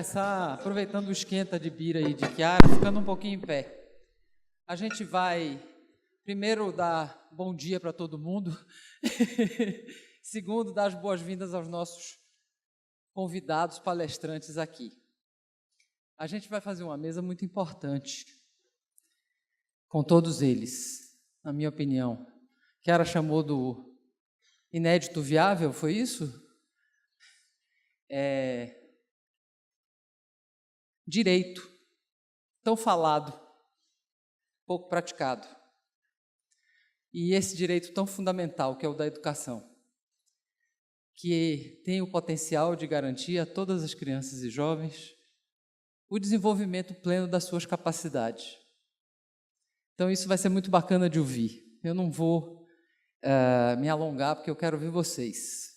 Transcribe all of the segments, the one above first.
começar aproveitando o esquenta de Bira e de Chiara, ficando um pouquinho em pé. A gente vai, primeiro, dar bom dia para todo mundo. Segundo, dar as boas-vindas aos nossos convidados palestrantes aqui. A gente vai fazer uma mesa muito importante com todos eles, na minha opinião. Chiara chamou do inédito viável, foi isso? Direito, tão falado, pouco praticado. E esse direito tão fundamental, que é o da educação, que tem o potencial de garantir a todas as crianças e jovens o desenvolvimento pleno das suas capacidades. Então, isso vai ser muito bacana de ouvir. Eu não vou me alongar, porque eu quero ouvir vocês.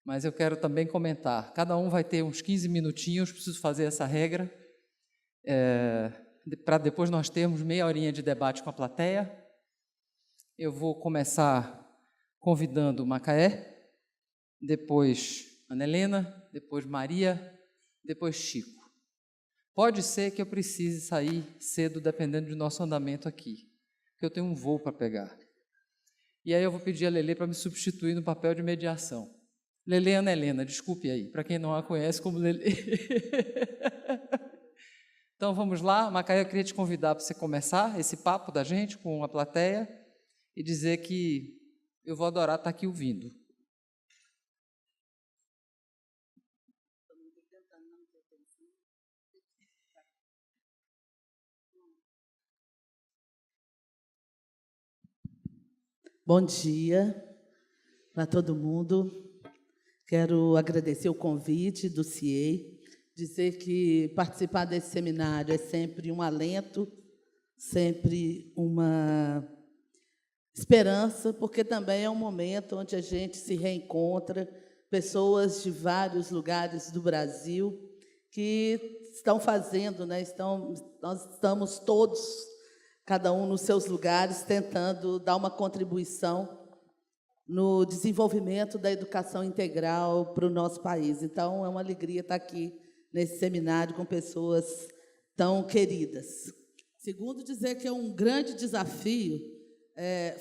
Mas eu quero também comentar. Cada um vai ter uns 15 minutinhos, preciso fazer essa regra, para depois nós termos meia horinha de debate com a plateia. Eu vou começar convidando Macaé, depois Ana Helena, depois Maria, depois Chico. Pode ser que eu precise sair cedo, dependendo do nosso andamento aqui, porque eu tenho um voo para pegar. E aí eu vou pedir a Lelê para me substituir no papel de mediação. Lelê Ana Helena, desculpe aí, para quem não a conhece como Lelê. Então vamos lá, Macaé, eu queria te convidar para você começar esse papo da gente com a plateia e dizer que eu vou adorar estar aqui ouvindo. Bom dia para todo mundo. Quero agradecer o convite do CIEI, dizer que participar desse seminário é sempre um alento, sempre uma esperança, porque também é um momento onde a gente se reencontra, pessoas de vários lugares do Brasil que estão fazendo, né? Nós estamos todos, cada um nos seus lugares, tentando dar uma contribuição no desenvolvimento da educação integral para o nosso país. Então, é uma alegria estar aqui nesse seminário com pessoas tão queridas. Segundo, dizer que é um grande desafio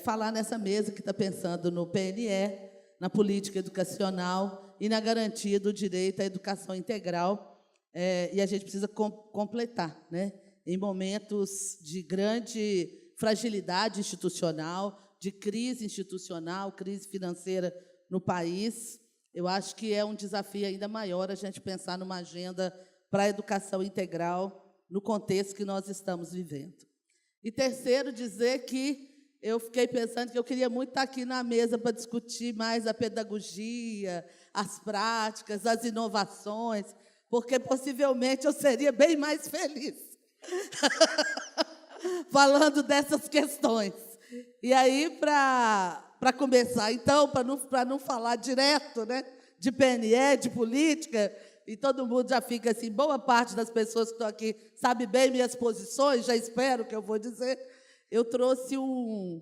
falar nessa mesa que está pensando no PNE, na política educacional e na garantia do direito à educação integral, e a gente precisa completar, né? Em momentos de grande fragilidade institucional, de crise institucional, crise financeira no país, eu acho que é um desafio ainda maior a gente pensar numa agenda para a educação integral no contexto que nós estamos vivendo. E terceiro, dizer que eu fiquei pensando que eu queria muito estar aqui na mesa para discutir mais a pedagogia, as práticas, as inovações, porque possivelmente eu seria bem mais feliz falando dessas questões. E aí, para começar, então, para não falar direto, né, de PNE, de política, e todo mundo já fica assim, boa parte das pessoas que estão aqui sabe bem minhas posições, já espero o que eu vou dizer, eu trouxe um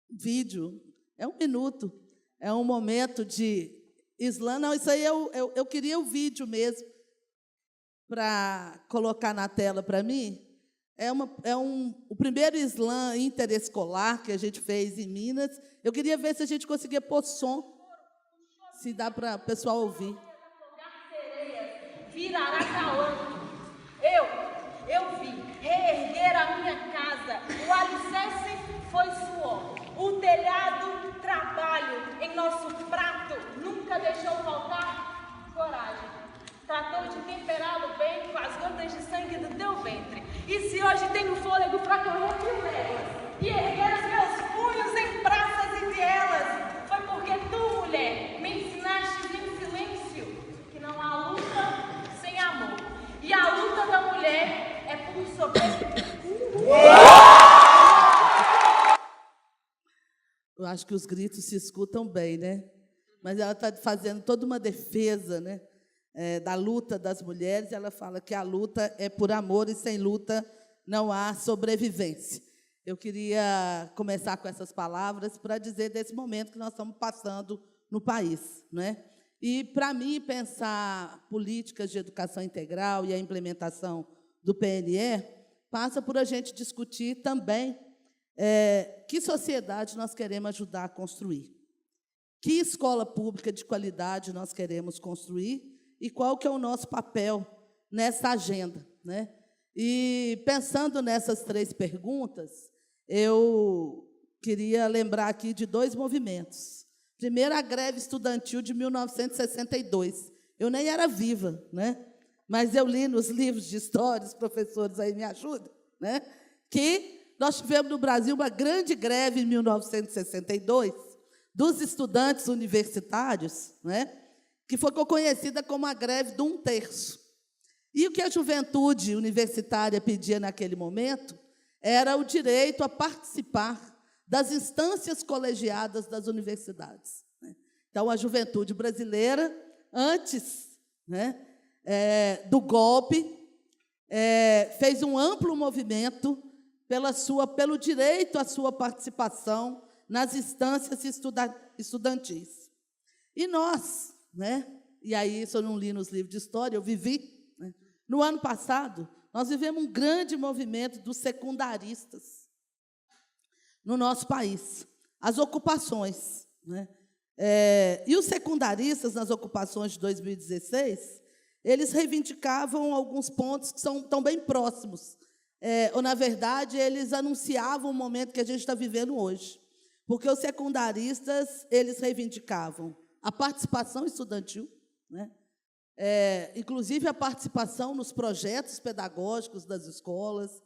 vídeo, é 1 minuto, é um momento de slam. Não, isso aí eu queria o vídeo mesmo, para colocar na tela para mim. O primeiro slam interescolar que a gente fez em Minas. Eu queria ver se a gente conseguia pôr som, se dá para o pessoal ouvir. Virará Cauã. Eu vi reerguer a minha casa. O alicerce foi suor. O telhado, trabalho. Em nosso prato nunca deixou faltar coragem. Tratou de temperá-lo bem com as gotas de sangue do teu ventre. E se hoje tenho fôlego para correr 1000 léguas e erguer os meus punhos em praças e vielas, foi porque tu, mulher, me ensinaste em silêncio que não há luta sem amor. E a luta da mulher é por sobreviver. Eu acho que os gritos se escutam bem, né? Mas ela está fazendo toda uma defesa, né? Da luta das mulheres. Ela fala que a luta é por amor e sem luta não há sobrevivência. Eu queria começar com essas palavras para dizer desse momento que nós estamos passando no país, né? E, para mim, pensar políticas de educação integral e a implementação do PNE passa por a gente discutir também que sociedade nós queremos ajudar a construir, que escola pública de qualidade nós queremos construir e qual que é o nosso papel nessa agenda, né? E, pensando nessas 3 perguntas, eu queria lembrar aqui de 2 movimentos. Primeiro, a greve estudantil de 1962. Eu nem era viva, né? Mas eu li nos livros de história, os professores aí me ajudam, né? Que nós tivemos no Brasil uma grande greve em 1962 dos estudantes universitários, né? Que foi conhecida como a greve do 1/3. E o que a juventude universitária pedia naquele momento era o direito a participar das instâncias colegiadas das universidades, né? Então, a juventude brasileira, antes, né, do golpe, fez um amplo movimento pelo direito à sua participação nas instâncias estudantis. E nós, né, e aí isso eu não li nos livros de história, eu vivi, né, no ano passado, nós vivemos um grande movimento dos secundaristas no nosso país, as ocupações, né? E os secundaristas, nas ocupações de 2016, eles reivindicavam alguns pontos que estão bem próximos, ou, na verdade, eles anunciavam o momento que a gente está vivendo hoje, porque os secundaristas, eles reivindicavam a participação estudantil, né? Inclusive a participação nos projetos pedagógicos das escolas,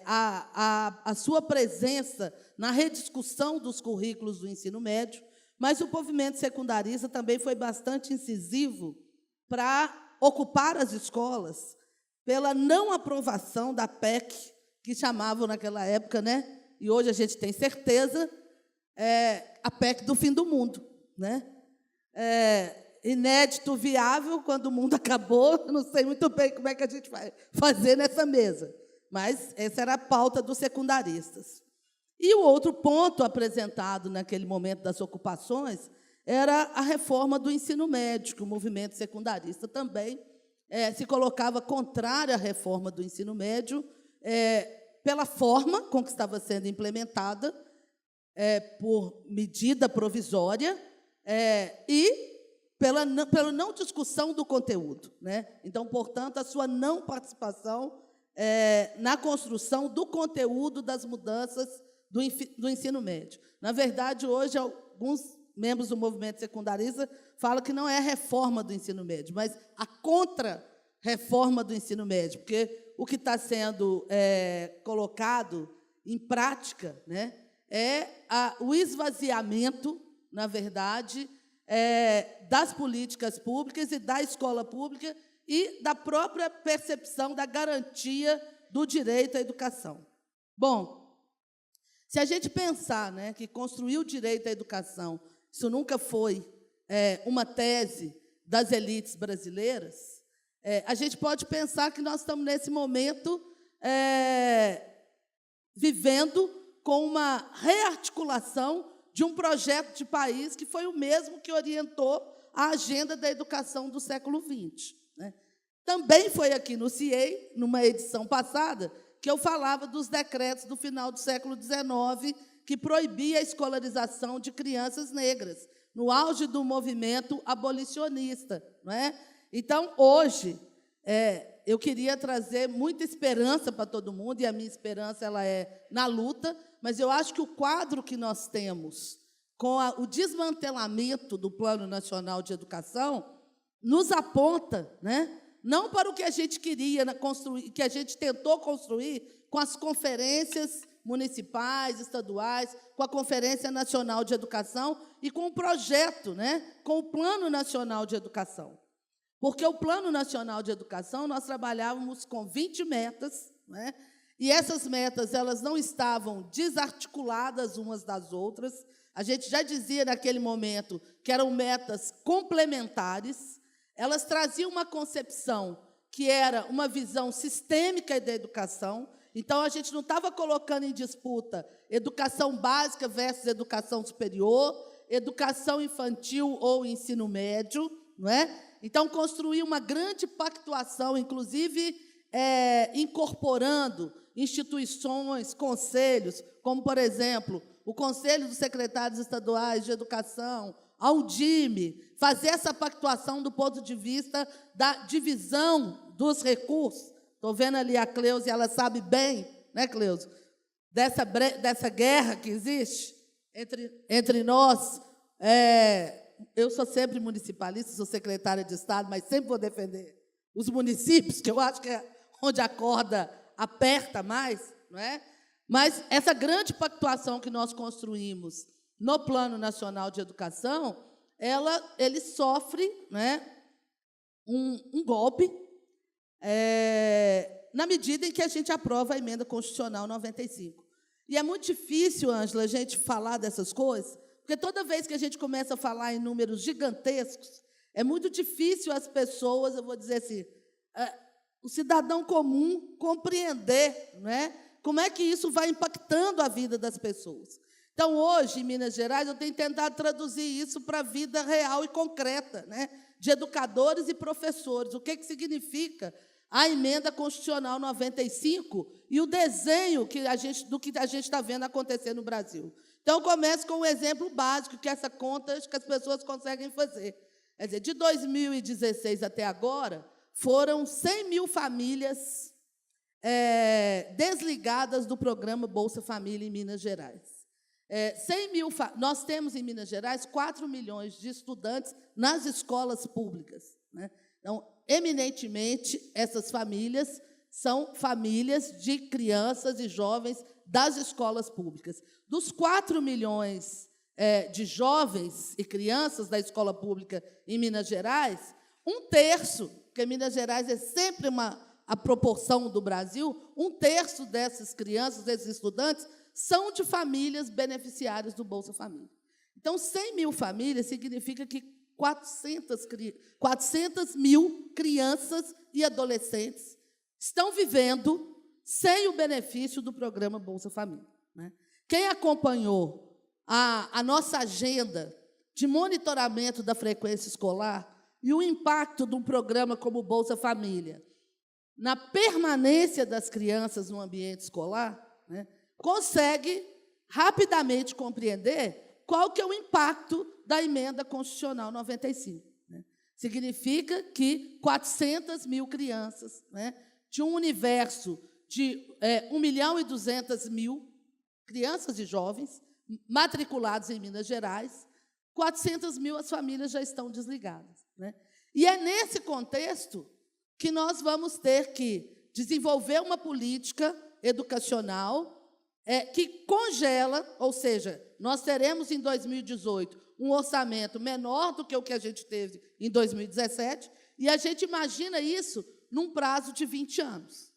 a sua presença na rediscussão dos currículos do ensino médio, mas o movimento secundarista também foi bastante incisivo para ocupar as escolas pela não aprovação da PEC, que chamavam naquela época, né? E hoje a gente tem certeza, a PEC do fim do mundo, né? Inédito, viável, quando o mundo acabou, não sei muito bem como é que a gente vai fazer nessa mesa, mas essa era a pauta dos secundaristas. E o outro ponto apresentado naquele momento das ocupações era a reforma do ensino médio, que o movimento secundarista também se colocava contrário à reforma do ensino médio, pela forma com que estava sendo implementada, por medida provisória, e pela não discussão do conteúdo, né? Então, portanto, a sua não participação na construção do conteúdo das mudanças do ensino médio. Na verdade, hoje, alguns membros do movimento secundarista falam que não é a reforma do ensino médio, mas a contra-reforma do ensino médio, porque o que está sendo colocado em prática, né, o esvaziamento, na verdade, das políticas públicas e da escola pública e da própria percepção da garantia do direito à educação. Bom, se a gente pensar, né, que construir o direito à educação, isso nunca foi uma tese das elites brasileiras, a gente pode pensar que nós estamos, nesse momento, vivendo com uma rearticulação de um projeto de país que foi o mesmo que orientou a agenda da educação do século XX, né? Também foi aqui no CIEI, numa edição passada, que eu falava dos decretos do final do século XIX, que proibia a escolarização de crianças negras, no auge do movimento abolicionista, não é? Então, hoje, eu queria trazer muita esperança para todo mundo, e a minha esperança ela é na luta, mas eu acho que o quadro que nós temos com o desmantelamento do Plano Nacional de Educação nos aponta, né, não para o que a gente queria construir, que a gente tentou construir com as conferências municipais, estaduais, com a Conferência Nacional de Educação e com o projeto, né, com o Plano Nacional de Educação. Porque o Plano Nacional de Educação, nós trabalhávamos com 20 metas, né, e essas metas elas não estavam desarticuladas umas das outras. A gente já dizia naquele momento que eram metas complementares. Elas traziam uma concepção que era uma visão sistêmica da educação. Então, a gente não estava colocando em disputa educação básica versus educação superior, educação infantil ou ensino médio, não é? Então, construir uma grande pactuação, inclusive incorporando instituições, conselhos, como, por exemplo, o Conselho dos Secretários Estaduais de Educação, a UDIME, fazer essa pactuação do ponto de vista da divisão dos recursos. Estou vendo ali a Cleusa, e ela sabe bem, né, Cleusa, dessa guerra que existe entre nós. Eu sou sempre municipalista, sou secretária de Estado, mas sempre vou defender os municípios, que eu acho que é onde a corda aperta mais, não é? Mas essa grande pactuação que nós construímos no Plano Nacional de Educação, ele sofre, né, um golpe na medida em que a gente aprova a Emenda Constitucional 95. E é muito difícil, Ângela, a gente falar dessas coisas, porque toda vez que a gente começa a falar em números gigantescos, é muito difícil as pessoas, eu vou dizer assim, o cidadão comum compreender, não é? Como é que isso vai impactando a vida das pessoas. Então, hoje, em Minas Gerais, eu tenho tentado traduzir isso para a vida real e concreta, né, de educadores e professores. O que significa a Emenda Constitucional 95 e o desenho do que a gente está vendo acontecer no Brasil. Então, eu começo com um exemplo básico, que é essa conta que as pessoas conseguem fazer. Quer dizer, de 2016 até agora, foram 100 mil famílias desligadas do programa Bolsa Família em Minas Gerais. 100 mil nós temos em Minas Gerais 4 milhões de estudantes nas escolas públicas, né? Então, eminentemente, essas famílias são famílias de crianças e jovens das escolas públicas. Dos 4 milhões de jovens e crianças da escola pública em Minas Gerais, 1/3, porque Minas Gerais é sempre a proporção do Brasil, 1/3 dessas crianças, desses estudantes, são de famílias beneficiárias do Bolsa Família. Então, 100 mil famílias significa que 400 mil crianças e adolescentes estão vivendo sem o benefício do programa Bolsa Família, né? Quem acompanhou a nossa agenda de monitoramento da frequência escolar e o impacto de um programa como o Bolsa Família na permanência das crianças no ambiente escolar, né, consegue rapidamente compreender qual que é o impacto da Emenda Constitucional 95. Né? Significa que 400 mil crianças, né, de um universo de 1.200.000 crianças e jovens matriculados em Minas Gerais, 400 mil as famílias já estão desligadas, né? E é nesse contexto que nós vamos ter que desenvolver uma política educacional que congela, ou seja, nós teremos em 2018 um orçamento menor do que o que a gente teve em 2017, e a gente imagina isso num prazo de 20 anos.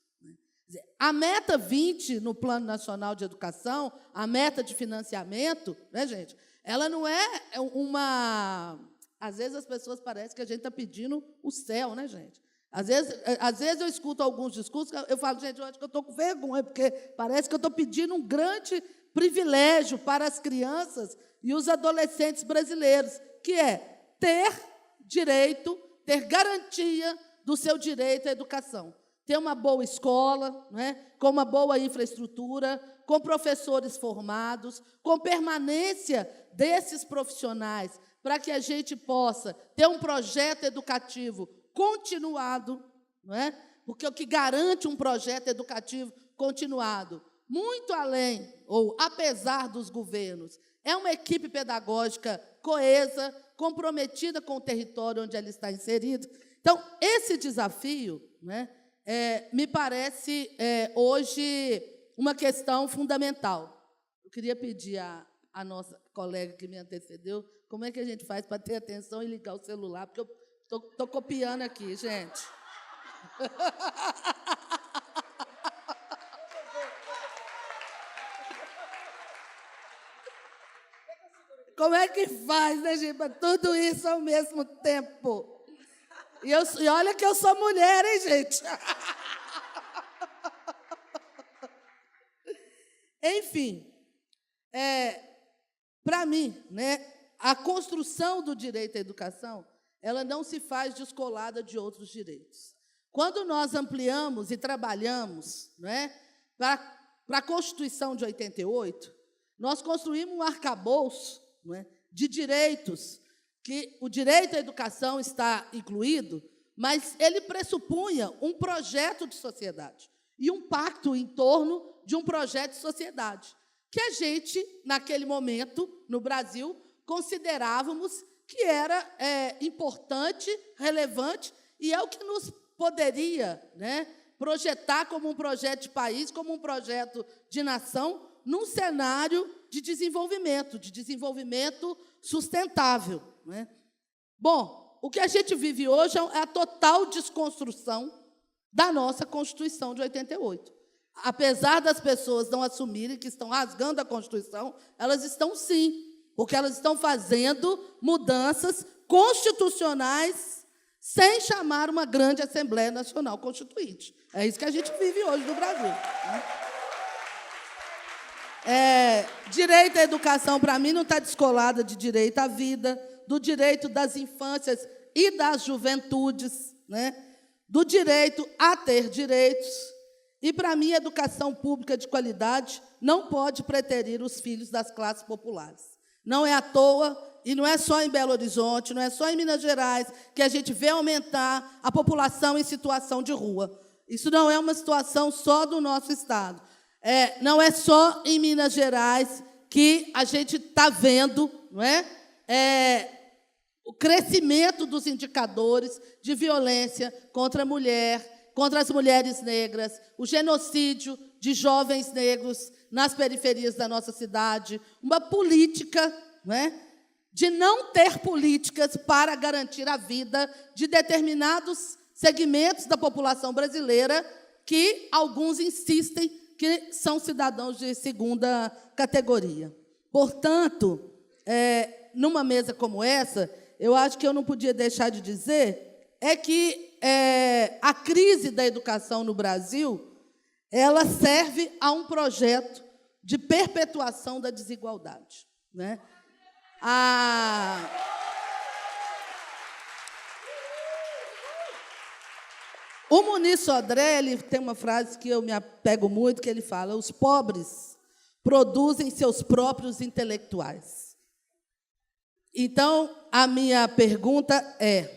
A meta 20 no Plano Nacional de Educação, a meta de financiamento, né, gente, ela não é uma... Às vezes as pessoas parecem que a gente está pedindo o céu, né, gente? Às vezes eu escuto alguns discursos, eu falo, gente, eu acho que eu estou com vergonha, porque parece que eu estou pedindo um grande privilégio para as crianças e os adolescentes brasileiros, que é ter direito, ter garantia do seu direito à educação. Ter uma boa escola, né, com uma boa infraestrutura, com professores formados, com permanência desses profissionais, para que a gente possa ter um projeto educativo continuado, não é? Porque o que garante um projeto educativo continuado, muito além, ou apesar dos governos, é uma equipe pedagógica coesa, comprometida com o território onde ela está inserida. Então, esse desafio, né, me parece, hoje, uma questão fundamental. Eu queria pedir à nossa colega que me antecedeu, como é que a gente faz para ter atenção e ligar o celular, porque eu estou copiando aqui, gente. Como é que faz, né, gente, para tudo isso ao mesmo tempo? E olha que eu sou mulher, hein, gente? Enfim, para mim, né, a construção do direito à educação, ela não se faz descolada de outros direitos. Quando nós ampliamos e trabalhamos, né, para a Constituição de 88, nós construímos um arcabouço, né, de direitos, que o direito à educação está incluído, mas ele pressupunha um projeto de sociedade e um pacto em torno de um projeto de sociedade, que a gente, naquele momento, no Brasil, considerávamos que era importante, relevante, e é o que nos poderia, né, projetar como um projeto de país, como um projeto de nação, num cenário de desenvolvimento sustentável, né? Bom, o que a gente vive hoje é a total desconstrução da nossa Constituição de 88. Apesar das pessoas não assumirem que estão rasgando a Constituição, elas estão sim, porque elas estão fazendo mudanças constitucionais sem chamar uma grande Assembleia Nacional Constituinte. É isso que a gente vive hoje no Brasil, né? Direito à educação, para mim, não está descolada de direito à vida, do direito das infâncias e das juventudes, né? Do direito a ter direitos. E, para mim, a educação pública de qualidade não pode preterir os filhos das classes populares. Não é à toa, e não é só em Belo Horizonte, não é só em Minas Gerais, que a gente vê aumentar a população em situação de rua. Isso não é uma situação só do nosso Estado. Não é só em Minas Gerais que a gente está vendo, não é? O crescimento dos indicadores de violência contra a mulher, contra as mulheres negras, o genocídio de jovens negros nas periferias da nossa cidade, uma política, não é, de não ter políticas para garantir a vida de determinados segmentos da população brasileira que alguns insistem que são cidadãos de segunda categoria. Portanto, numa mesa como essa, eu acho que eu não podia deixar de dizer que a crise da educação no Brasil, ela serve a um projeto de perpetuação da desigualdade, né? O Muniz Sodré, ele tem uma frase que eu me apego muito, que ele fala: os pobres produzem seus próprios intelectuais. Então, a minha pergunta é: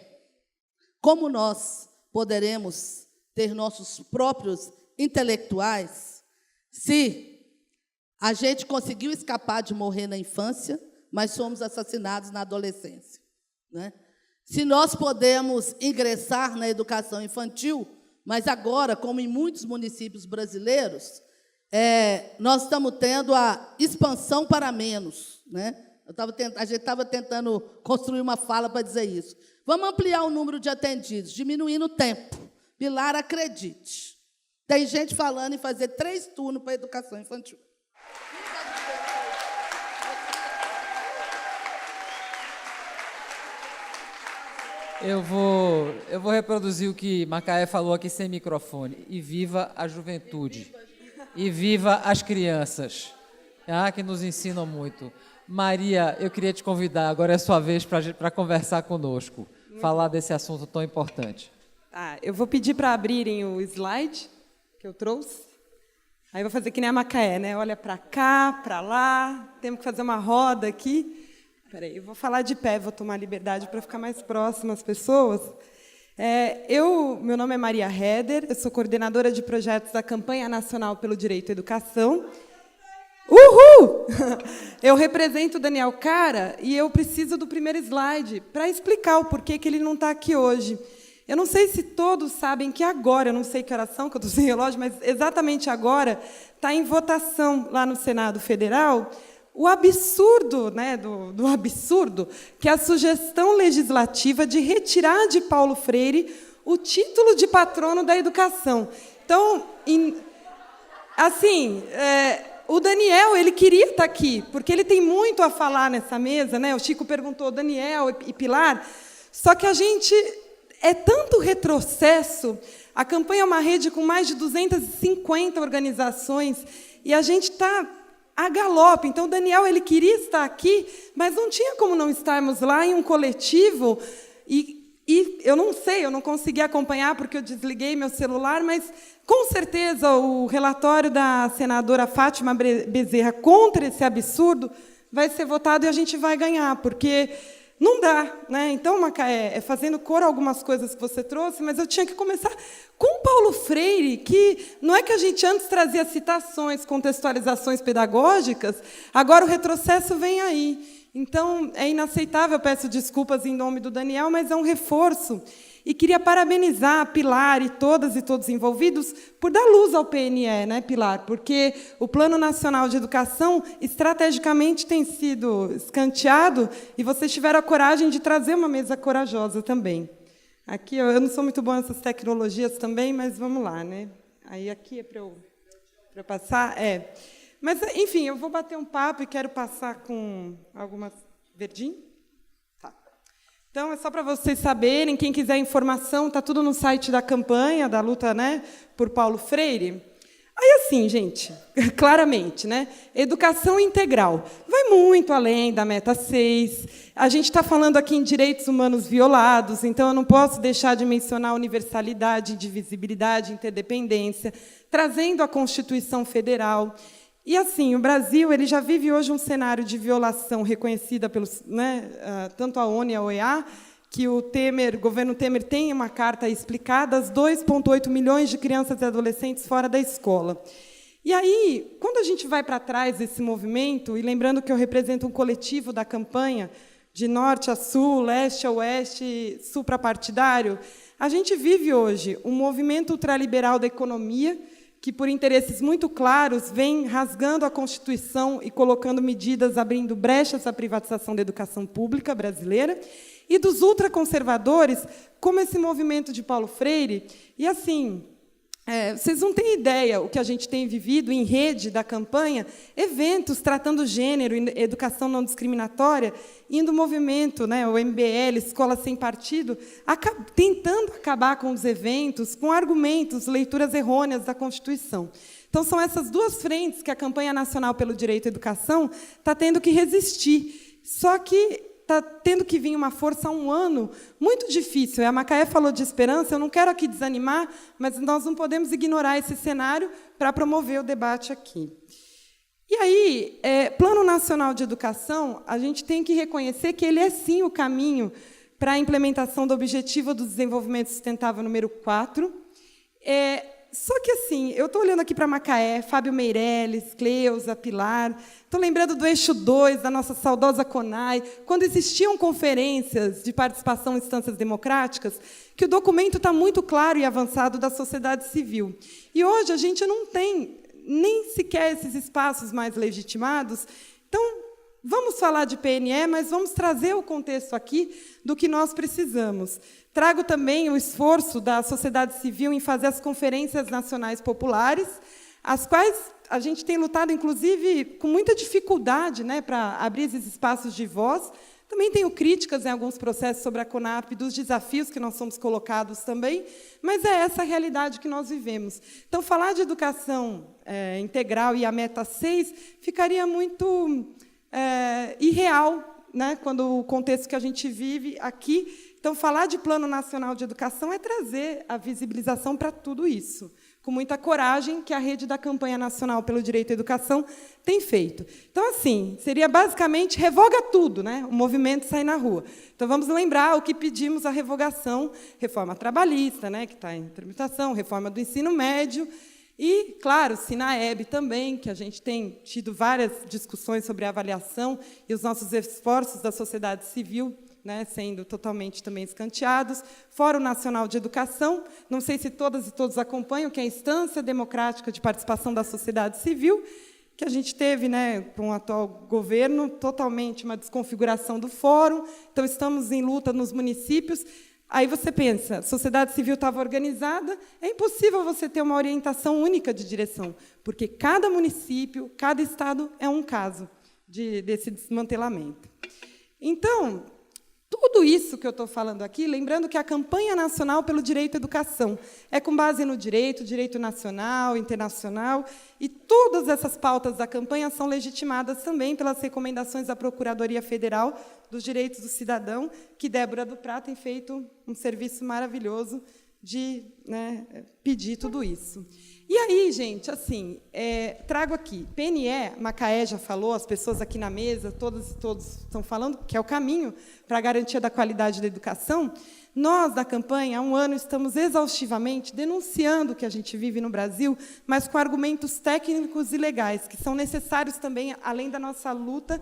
como nós poderemos ter nossos próprios intelectuais se a gente conseguiu escapar de morrer na infância, mas somos assassinados na adolescência, né? Se nós podemos ingressar na educação infantil, mas agora, como em muitos municípios brasileiros, nós estamos tendo a expansão para menos, né? A gente estava tentando construir uma fala para dizer isso. Vamos ampliar o número de atendidos, diminuindo o tempo. Pilar, acredite. Tem gente falando em fazer 3 turnos para a educação infantil. Eu vou reproduzir o que Macaé falou aqui sem microfone. E viva a juventude. E viva as crianças, que nos ensinam muito. Maria, eu queria te convidar, agora é a sua vez para conversar conosco, falar desse assunto tão importante. Eu vou pedir para abrirem o slide que eu trouxe. Aí vou fazer que nem a Macaé, né? Olha para cá, para lá, temos que fazer uma roda aqui. Espera aí, eu vou falar de pé, vou tomar liberdade para ficar mais próxima às pessoas. Meu nome é Maria Heder, eu sou coordenadora de projetos da Campanha Nacional pelo Direito à Educação. Uhul! Eu represento o Daniel Cara e eu preciso do primeiro slide para explicar o porquê que ele não está aqui hoje. Eu não sei se todos sabem que agora, eu não sei que horas são, que eu estou sem relógio, mas exatamente agora está em votação lá no Senado Federal o absurdo, né, do absurdo, que é a sugestão legislativa de retirar de Paulo Freire o título de patrono da educação. Então, o Daniel, ele queria estar aqui, porque ele tem muito a falar nessa mesa, né? O Chico perguntou, Daniel e Pilar, só que a gente é tanto retrocesso. A campanha é uma rede com mais de 250 organizações, e a gente está a galope. Então, o Daniel ele queria estar aqui, mas não tinha como não estarmos lá em um coletivo. E eu não sei, eu não consegui acompanhar porque eu desliguei meu celular, mas, com certeza, o relatório da senadora Fátima Bezerra contra esse absurdo vai ser votado e a gente vai ganhar, porque não dá, né? Então, Macaé, fazendo cor algumas coisas que você trouxe, mas eu tinha que começar com Paulo Freire, que não é que a gente antes trazia citações, contextualizações pedagógicas, agora o retrocesso vem aí. Então, é inaceitável, peço desculpas em nome do Daniel, mas é um reforço. E queria parabenizar a Pilar e todas e todos envolvidos por dar luz ao PNE, né, Pilar? Porque o Plano Nacional de Educação, estrategicamente, tem sido escanteado e vocês tiveram a coragem de trazer uma mesa corajosa também. Aqui, eu não sou muito boa nessas tecnologias também, mas vamos lá, né? Aí, aqui é para eu passar? É. Mas, enfim, eu vou bater um papo e quero passar com algumas... Verdinho? Tá. Então, é só para vocês saberem, quem quiser informação, está tudo no site da campanha, da luta, né, por Paulo Freire. Aí, assim, gente, claramente, né, educação integral vai muito além da meta 6. A gente está falando aqui em direitos humanos violados, então eu não posso deixar de mencionar universalidade, indivisibilidade, interdependência, trazendo a Constituição Federal. E, assim, o Brasil ele já vive hoje um cenário de violação reconhecida pelos, né, tanto a ONU e a OEA, que o governo Temer tem uma carta explicada, as 2,8 milhões de crianças e adolescentes fora da escola. E aí, quando a gente vai para trás desse movimento, e lembrando que eu represento um coletivo da campanha, de norte a sul, leste a oeste, suprapartidário, a gente vive hoje um movimento ultraliberal da economia, que, por interesses muito claros, vem rasgando a Constituição e colocando medidas, abrindo brechas à privatização da educação pública brasileira, e dos ultraconservadores, como esse movimento de Paulo Freire. E, assim, vocês não têm ideia o que a gente tem vivido em rede da campanha, eventos tratando gênero, educação não discriminatória, indo o movimento, né, o MBL, Escola Sem Partido, tentando acabar com os eventos, com argumentos, leituras errôneas da Constituição. Então, são essas duas frentes que a campanha nacional pelo direito à educação está tendo que resistir. Só que está tendo que vir uma força há um ano muito difícil. A Macaé falou de esperança, eu não quero aqui desanimar, mas nós não podemos ignorar esse cenário para promover o debate aqui. E aí, Plano Nacional de Educação, a gente tem que reconhecer que ele é, sim, o caminho para a implementação do Objetivo do Desenvolvimento Sustentável número 4. Só que, assim, eu estou olhando aqui para Macaé, Fábio Meirelles, Cleusa, Pilar, estou lembrando do eixo 2, da nossa saudosa CONAI, quando existiam conferências de participação em instâncias democráticas, que o documento está muito claro e avançado da sociedade civil. E hoje a gente não tem nem sequer esses espaços mais legitimados. Então, vamos falar de PNE, mas vamos trazer o contexto aqui do que nós precisamos. Trago também o esforço da sociedade civil em fazer as conferências nacionais populares, as quais a gente tem lutado, inclusive, com muita dificuldade, né, para abrir esses espaços de voz. Também tenho críticas em alguns processos sobre a CONAP, dos desafios que nós somos colocados também, mas é essa a realidade que nós vivemos. Então, falar de educação integral e a meta 6 ficaria muito irreal, né, quando o contexto que a gente vive aqui. Então, falar de Plano Nacional de Educação é trazer a visibilização para tudo isso, com muita coragem que a rede da Campanha Nacional pelo Direito à Educação tem feito. Então, assim, seria basicamente revoga tudo, né? O movimento sai na rua. Então, vamos lembrar o que pedimos a revogação, reforma trabalhista, né, que está em tramitação, reforma do ensino médio, e, claro, Sinaeb também, que a gente tem tido várias discussões sobre a avaliação e os nossos esforços da sociedade civil, né, sendo totalmente também escanteados. Fórum Nacional de Educação, não sei se todas e todos acompanham, que é a instância democrática de participação da sociedade civil, que a gente teve, né, com o atual governo, totalmente uma desconfiguração do fórum. Então, estamos em luta nos municípios. Aí você pensa, a sociedade civil estava organizada, é impossível você ter uma orientação única de direção, porque cada município, cada estado é um caso desse desmantelamento. Então, Tudo isso que eu estou falando aqui, lembrando que a campanha nacional pelo direito à educação é com base no direito nacional, internacional, e todas essas pautas da campanha são legitimadas também pelas recomendações da Procuradoria Federal dos Direitos do Cidadão, que Débora Duprá tem feito um serviço maravilhoso de, né, pedir tudo isso. E aí, gente, assim, trago aqui, PNE, Macaé já falou, as pessoas aqui na mesa, todas e todos estão falando, que é o caminho para a garantia da qualidade da educação. Nós, da campanha, há um ano, estamos exaustivamente denunciando o que a gente vive no Brasil, mas com argumentos técnicos e legais, que são necessários também, além da nossa luta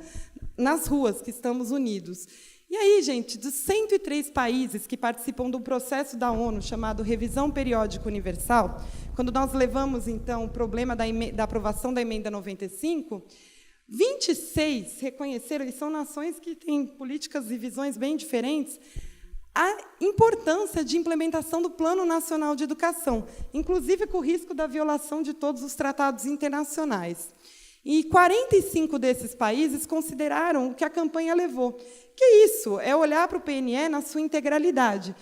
nas ruas, que estamos unidos. E aí, gente, dos 103 países que participam do processo da ONU, chamado Revisão Periódica Universal, quando nós levamos, então, o problema da aprovação da Emenda 95, 26 reconheceram, e são nações que têm políticas e visões bem diferentes, a importância de implementação do Plano Nacional de Educação, inclusive com o risco da violação de todos os tratados internacionais. E 45 desses países consideraram o que a campanha levou. Que é isso? É olhar para o PNE na sua integralidade.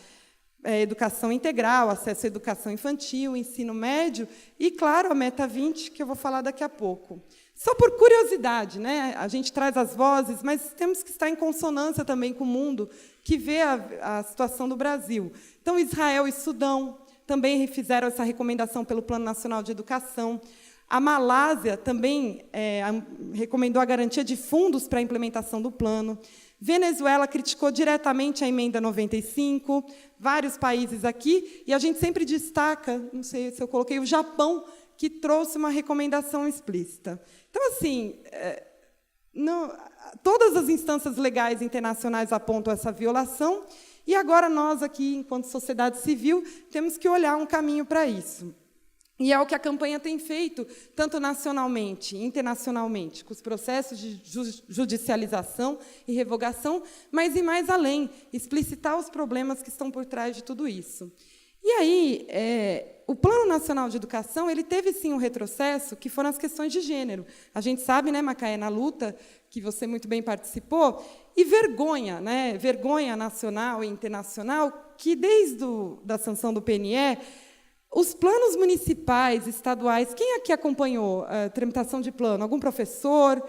Educação integral, acesso à educação infantil, ensino médio e, claro, a Meta 20, que eu vou falar daqui a pouco. Só por curiosidade, né? A gente traz as vozes, mas temos que estar em consonância também com o mundo que vê a situação do Brasil. Então, Israel e Sudão também fizeram essa recomendação pelo Plano Nacional de Educação. A Malásia também recomendou a garantia de fundos para a implementação do plano. Venezuela criticou diretamente a Emenda 95, vários países aqui, e a gente sempre destaca, não sei se eu coloquei, o Japão, que trouxe uma recomendação explícita. Então, assim, todas as instâncias legais internacionais apontam essa violação, e agora nós, aqui, enquanto sociedade civil, temos que olhar um caminho para isso. E é o que a campanha tem feito, tanto nacionalmente e internacionalmente, com os processos de judicialização e revogação, mas ir mais além, explicitar os problemas que estão por trás de tudo isso. E aí, o Plano Nacional de Educação ele teve, sim, um retrocesso, que foram as questões de gênero. A gente sabe, né, Macaé, na luta, que você muito bem participou, e vergonha, né, vergonha nacional e internacional, que, desde a sanção do PNE, os planos municipais, estaduais, quem aqui acompanhou a tramitação de plano? Algum professor?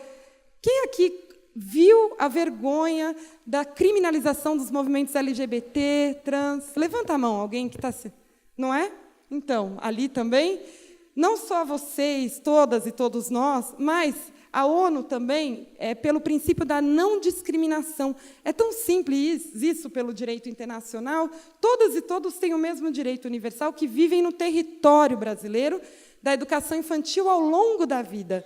Quem aqui viu a vergonha da criminalização dos movimentos LGBT, trans? Levanta a mão, alguém que está... Não é? Então, ali também, não só vocês, todas e todos nós, mas a ONU também, pelo princípio da não discriminação. É tão simples isso pelo direito internacional. Todas e todos têm o mesmo direito universal, que vivem no território brasileiro da educação infantil ao longo da vida.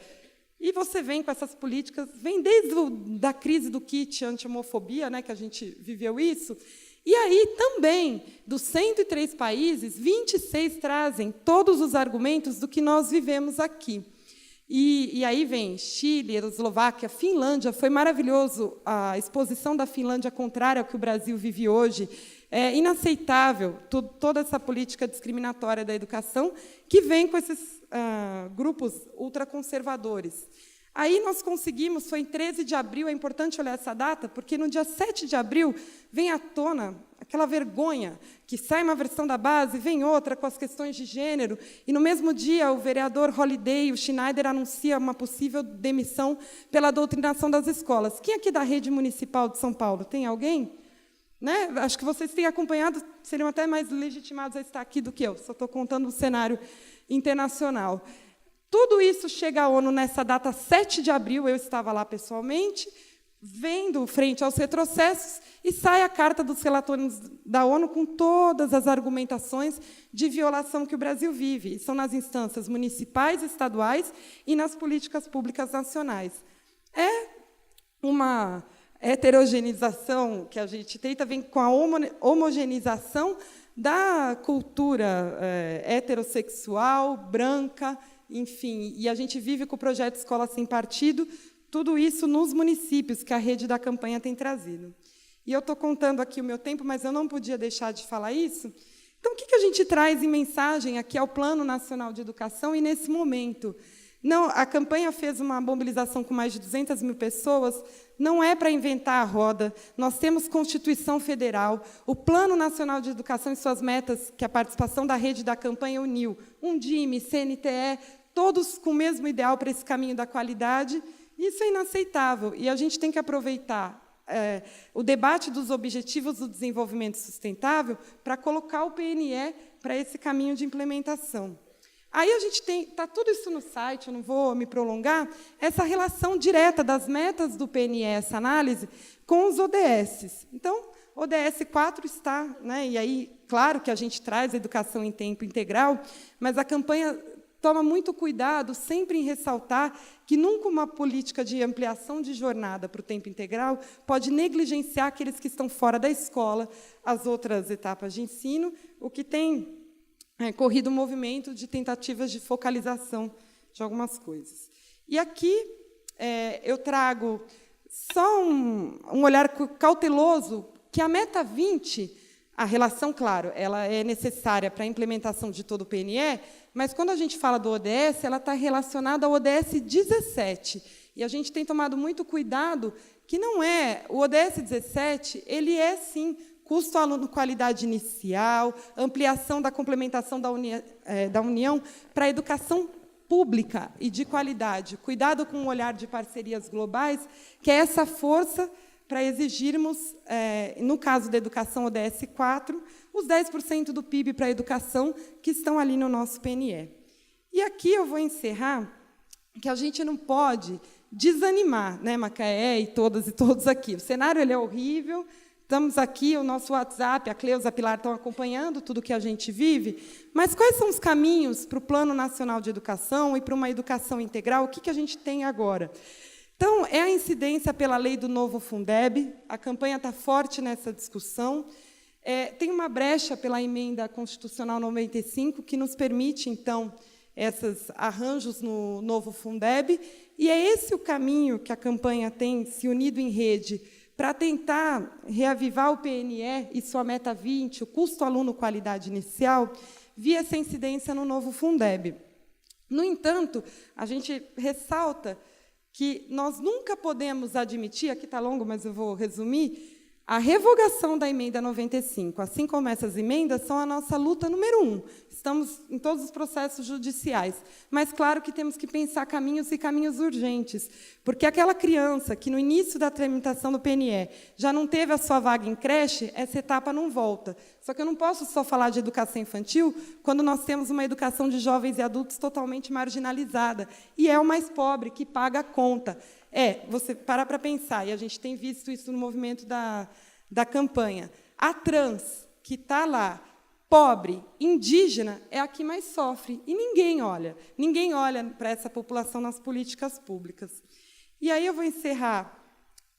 E você vem com essas políticas, vem desde da crise do kit anti-homofobia, né, que a gente viveu isso, e aí também, dos 103 países, 26 trazem todos os argumentos do que nós vivemos aqui. E aí vem Chile, Eslováquia, Finlândia. Foi maravilhoso a exposição da Finlândia contrária ao que o Brasil vive hoje. É inaceitável toda essa política discriminatória da educação que vem com esses grupos ultraconservadores. Aí nós conseguimos, foi em 13 de abril, é importante olhar essa data, porque no dia 7 de abril vem à tona aquela vergonha, que sai uma versão da base, vem outra com as questões de gênero, e no mesmo dia o vereador Holliday, o Schneider, anuncia uma possível demissão pela doutrinação das escolas. Quem aqui da rede municipal de São Paulo? Tem alguém? Né? Acho que vocês têm acompanhado, seriam até mais legitimados a estar aqui do que eu, só estou contando o cenário internacional. Tudo isso chega à ONU nessa data 7 de abril, eu estava lá pessoalmente, vendo frente aos retrocessos, e sai a carta dos relatórios da ONU com todas as argumentações de violação que o Brasil vive. São nas instâncias municipais, estaduais e nas políticas públicas nacionais. É uma heterogeneização que a gente tenta, vem com a homogeneização da cultura heterossexual, branca, enfim, e a gente vive com o projeto Escola Sem Partido, tudo isso nos municípios que a rede da campanha tem trazido. E eu estou contando aqui o meu tempo, mas eu não podia deixar de falar isso. Então, o que a gente traz em mensagem aqui ao Plano Nacional de Educação e nesse momento? Não, a campanha fez uma mobilização com mais de 200 mil pessoas, não é para inventar a roda. Nós temos Constituição Federal, o Plano Nacional de Educação e suas metas, que a participação da rede da campanha uniu, Undime, CNTE, todos com o mesmo ideal para esse caminho da qualidade. Isso é inaceitável, e a gente tem que aproveitar o debate dos objetivos do desenvolvimento sustentável para colocar o PNE para esse caminho de implementação. Aí a gente está tudo isso no site, eu não vou me prolongar, essa relação direta das metas do PNE, essa análise, com os ODS. Então, ODS 4 está, né, e aí, claro que a gente traz a educação em tempo integral, mas a campanha toma muito cuidado sempre em ressaltar que nunca uma política de ampliação de jornada para o tempo integral pode negligenciar aqueles que estão fora da escola, as outras etapas de ensino, o que tem corrido um movimento de tentativas de focalização de algumas coisas. E aqui eu trago só um olhar cauteloso que a meta 20, a relação, claro, ela é necessária para a implementação de todo o PNE, mas, quando a gente fala do ODS, ela está relacionada ao ODS 17. E a gente tem tomado muito cuidado que não é... O ODS 17, ele é, sim, custo aluno qualidade inicial, ampliação da complementação da União para a educação pública e de qualidade, cuidado com o olhar de parcerias globais, que é essa força para exigirmos, no caso da educação ODS 4, os 10% do PIB para a educação que estão ali no nosso PNE. E aqui eu vou encerrar que a gente não pode desanimar, né, Macaé e todas e todos aqui. O cenário ele é horrível, estamos aqui, o nosso WhatsApp, a Cleusa e a Pilar estão acompanhando tudo que a gente vive, mas quais são os caminhos para o Plano Nacional de Educação e para uma educação integral? O que a gente tem agora? Então, é a incidência pela lei do novo Fundeb, a campanha está forte nessa discussão. Tem uma brecha pela emenda constitucional 95, que nos permite, então, esses arranjos no novo Fundeb, e é esse o caminho que a campanha tem se unido em rede para tentar reavivar o PNE e sua meta 20, o custo aluno qualidade inicial, via essa incidência no novo Fundeb. No entanto, a gente ressalta que nós nunca podemos admitir, aqui está longo, mas eu vou resumir, a revogação da emenda 95, assim como essas emendas, são a nossa luta número 1. Estamos em todos os processos judiciais. Mas, claro, que temos que pensar caminhos e caminhos urgentes, porque aquela criança que, no início da tramitação do PNE, já não teve a sua vaga em creche, essa etapa não volta. Só que eu não posso só falar de educação infantil quando nós temos uma educação de jovens e adultos totalmente marginalizada, e é o mais pobre que paga a conta. Você para pensar, e a gente tem visto isso no movimento da campanha. A trans, que está lá, pobre, indígena, é a que mais sofre. E ninguém olha para essa população nas políticas públicas. E aí eu vou encerrar,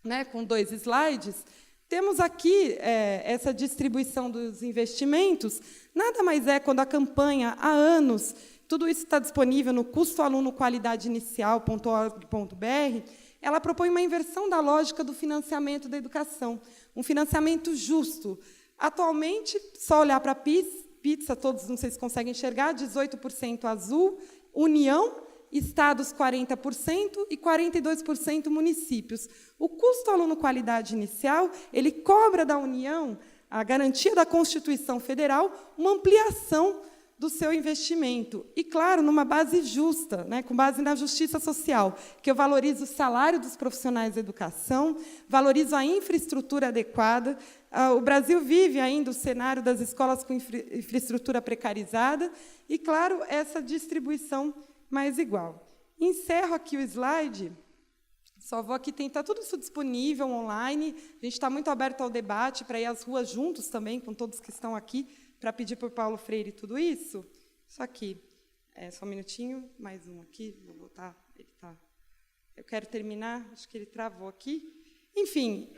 né, com 2 slides. Temos aqui essa distribuição dos investimentos. Nada mais é quando a campanha, há anos, tudo isso está disponível no custoalunoqualidadeinicial.org.br, ela propõe uma inversão da lógica do financiamento da educação, um financiamento justo. Atualmente, só olhar para a pizza, todos, não sei se conseguem enxergar, 18% azul, União, estados 40% e 42% municípios. O custo aluno qualidade inicial, ele cobra da União a garantia da Constituição Federal, uma ampliação do seu investimento. E, claro, numa base justa, né, com base na justiça social, que eu valorizo o salário dos profissionais da educação, valorizo a infraestrutura adequada. O Brasil vive ainda o cenário das escolas com infraestrutura precarizada e, claro, essa distribuição mais igual. Encerro aqui o slide. Só vou aqui tentar tudo isso disponível online. A gente está muito aberto ao debate para ir às ruas juntos também, com todos que estão aqui, para pedir para o Paulo Freire tudo isso. Só aqui, só um minutinho, mais um aqui, vou voltar. Eu quero terminar, acho que ele travou aqui. Enfim,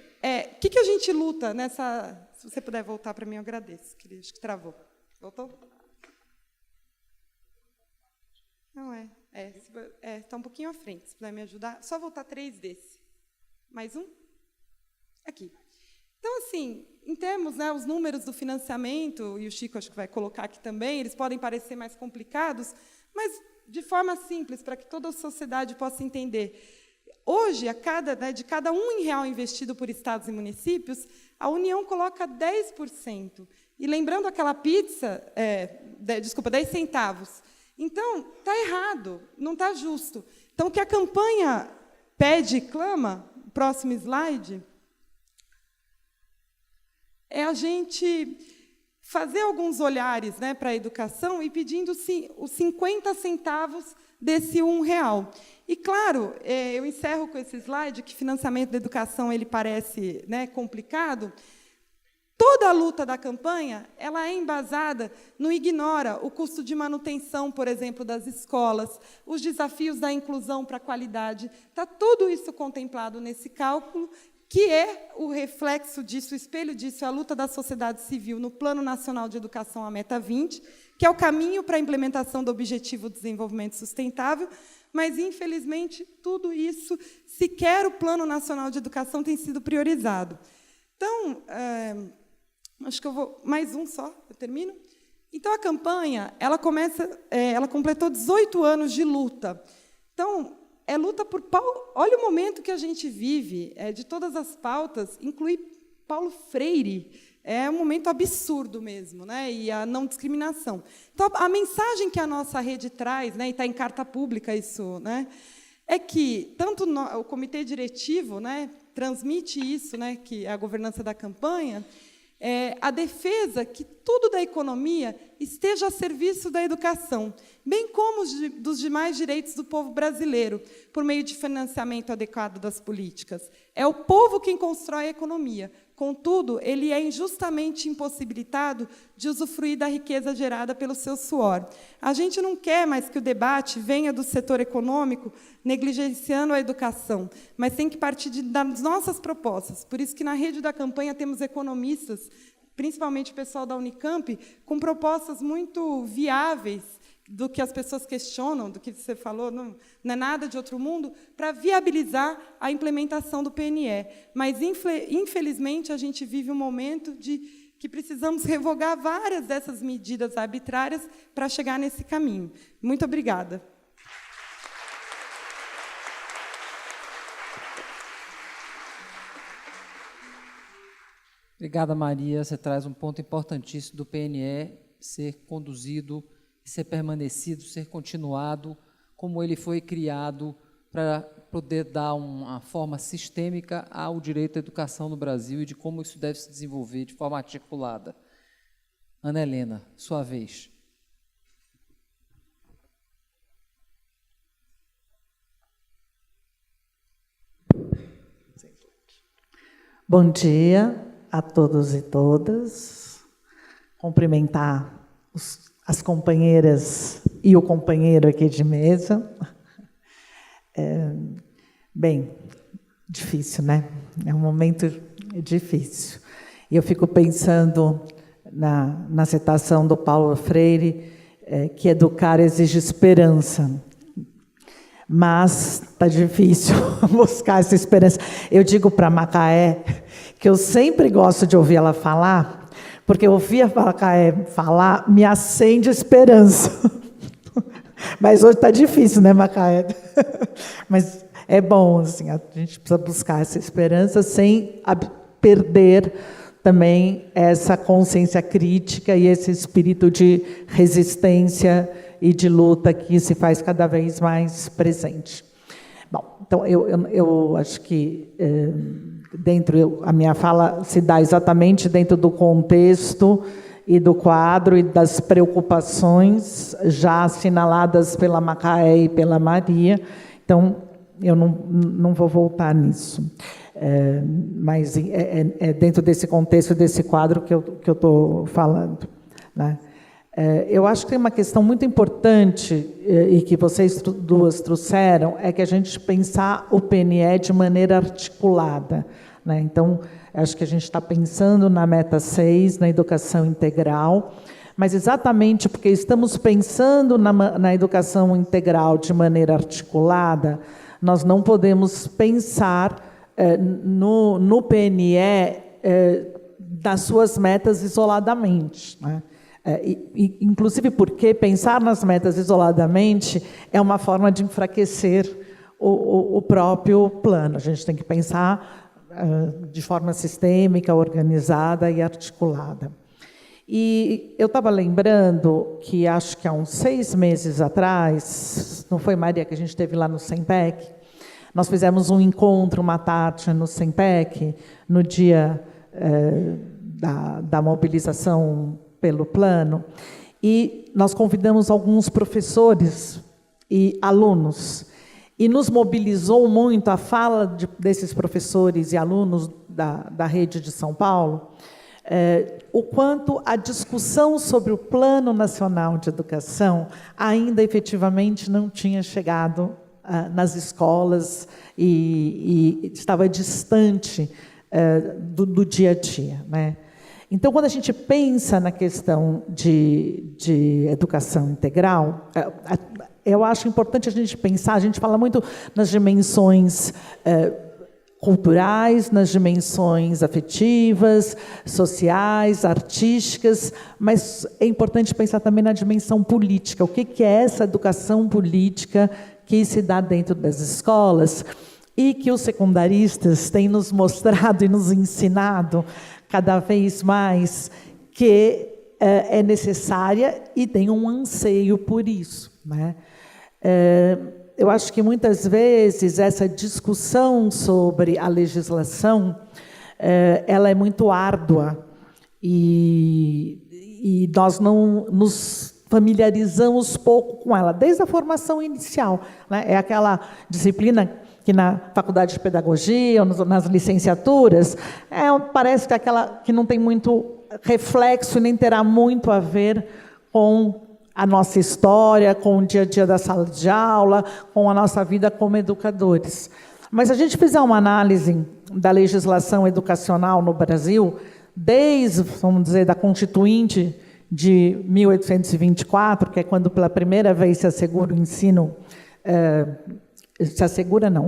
o que a gente luta nessa... Se você puder voltar para mim, eu agradeço, que acho que travou. Voltou? Não está um pouquinho à frente, se puder me ajudar. Só voltar 3 desse. Mais um? Aqui. Então, assim, em termos, né, os números do financiamento, e o Chico acho que vai colocar aqui também, eles podem parecer mais complicados, mas de forma simples, para que toda a sociedade possa entender. Hoje, de cada R$1 investido por estados e municípios, a União coloca 10%. E lembrando aquela pizza, 10 centavos. Então, está errado, não está justo. Então, o que a campanha pede e clama, próximo slide, é a gente fazer alguns olhares, né, para a educação e pedindo os 50 centavos desse R$1. E, claro, eu encerro com esse slide, que financiamento da educação ele parece, né, complicado. Toda a luta da campanha ela é embasada no ignora o custo de manutenção, por exemplo, das escolas, os desafios da inclusão para a qualidade. Está tudo isso contemplado nesse cálculo, que é o reflexo disso, o espelho disso, a luta da sociedade civil no Plano Nacional de Educação, a Meta 20, que é o caminho para a implementação do Objetivo de Desenvolvimento Sustentável, mas, infelizmente, tudo isso, sequer o Plano Nacional de Educação tem sido priorizado. Então, acho que eu vou... Mais um só, eu termino. Então, a campanha ela completou 18 anos de luta. Então, é luta por... Olha o momento que a gente vive, de todas as pautas, incluir Paulo Freire. É um momento absurdo mesmo, né? E a não discriminação. Então, a mensagem que a nossa rede traz, né, e está em carta pública isso, né, é que tanto o comitê diretivo, né, transmite isso, né, que é a governança da campanha, a defesa que tudo da economia esteja a serviço da educação, bem como dos demais direitos do povo brasileiro, por meio de financiamento adequado das políticas. É o povo quem constrói a economia. Contudo, ele é injustamente impossibilitado de usufruir da riqueza gerada pelo seu suor. A gente não quer mais que o debate venha do setor econômico negligenciando a educação, mas tem que partir das nossas propostas. Por isso que, na rede da campanha, temos economistas, principalmente o pessoal da Unicamp, com propostas muito viáveis, do que as pessoas questionam, do que você falou, não é nada de outro mundo, para viabilizar a implementação do PNE. Mas, infelizmente, a gente vive um momento de que precisamos revogar várias dessas medidas arbitrárias para chegar nesse caminho. Muito obrigada. Obrigada, Maria. Você traz um ponto importantíssimo do PNE ser conduzido, ser permanecido, ser continuado, como ele foi criado para poder dar uma forma sistêmica ao direito à educação no Brasil e de como isso deve se desenvolver de forma articulada. Ana Helena, sua vez. Bom dia a todos e todas. Cumprimentar as companheiras e o companheiro aqui de mesa. Bem, difícil, né? É um momento difícil. E eu fico pensando na citação do Paulo Freire, que educar exige esperança. Mas está difícil buscar essa esperança. Eu digo para a Macaé que eu sempre gosto de ouvir ela falar, porque ouvir a Macaé falar me acende esperança. Mas hoje está difícil, né, Macaé? Mas é bom, assim, a gente precisa buscar essa esperança sem perder também essa consciência crítica e esse espírito de resistência e de luta que se faz cada vez mais presente. Bom, então eu acho que a minha fala se dá exatamente dentro do contexto e do quadro e das preocupações já assinaladas pela Macaé e pela Maria. Então, eu não vou voltar nisso. Mas é dentro desse contexto, desse quadro que eu estou falando, né? Eu acho que tem uma questão muito importante e que vocês duas trouxeram, é que a gente pensar o PNE de maneira articulada, né? Então, acho que a gente está pensando na meta 6, na educação integral, mas exatamente porque estamos pensando na educação integral de maneira articulada, nós não podemos pensar no PNE das suas metas isoladamente, né? Inclusive porque pensar nas metas isoladamente é uma forma de enfraquecer o próprio plano. A gente tem que pensar de forma sistêmica, organizada e articulada. E eu estava lembrando que, acho que há uns 6 meses atrás, não foi, Maria, que a gente esteve lá no SEMPEC? Nós fizemos um encontro, uma tarde no SEMPEC, no dia da mobilização pelo plano, e nós convidamos alguns professores e alunos, e nos mobilizou muito a fala desses professores e alunos da rede de São Paulo, o quanto a discussão sobre o Plano Nacional de Educação ainda efetivamente não tinha chegado nas escolas e estava distante do dia a dia, né? Então, quando a gente pensa na questão de educação integral, eu acho importante a gente pensar, a gente fala muito nas dimensões culturais, nas dimensões afetivas, sociais, artísticas, mas é importante pensar também na dimensão política. O que é essa educação política que se dá dentro das escolas e que os secundaristas têm nos mostrado e nos ensinado cada vez mais que é necessária e tem um anseio por isso, né? Eu acho que muitas vezes essa discussão sobre a legislação ela é muito árdua e nós não nos familiarizamos pouco com ela, desde a formação inicial, né? É aquela disciplina que na faculdade de pedagogia, ou nas licenciaturas, parece que é aquela que não tem muito reflexo e nem terá muito a ver com a nossa história, com o dia a dia da sala de aula, com a nossa vida como educadores. Mas se a gente fizer uma análise da legislação educacional no Brasil, desde, vamos dizer, da Constituinte de 1824, que é quando pela primeira vez se assegura o ensino,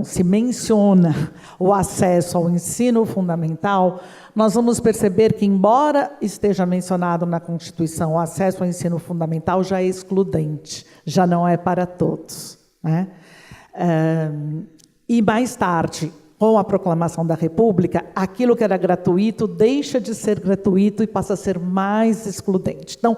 se menciona o acesso ao ensino fundamental, nós vamos perceber que, embora esteja mencionado na Constituição, o acesso ao ensino fundamental já é excludente, já não é para todos, né? E mais tarde, com a proclamação da República, aquilo que era gratuito deixa de ser gratuito e passa a ser mais excludente. Então,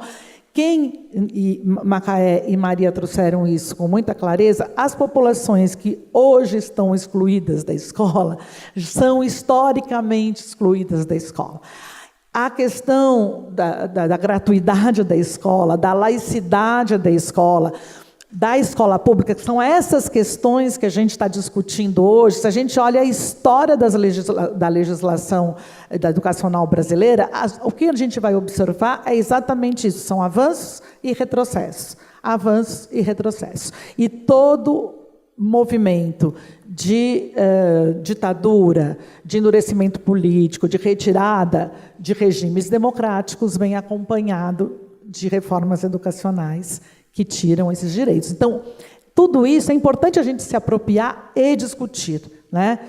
Macaé e Maria trouxeram isso com muita clareza, as populações que hoje estão excluídas da escola são historicamente excluídas da escola. A questão da gratuidade da escola, da laicidade da escola pública, que são essas questões que a gente está discutindo hoje. Se a gente olha a história da legislação da educacional brasileira, o que a gente vai observar é exatamente isso, são avanços e retrocessos, avanços e retrocessos. E todo movimento de ditadura, de endurecimento político, de retirada de regimes democráticos vem acompanhado de reformas educacionais que tiram esses direitos. Então, tudo isso é importante a gente se apropriar e discutir, né?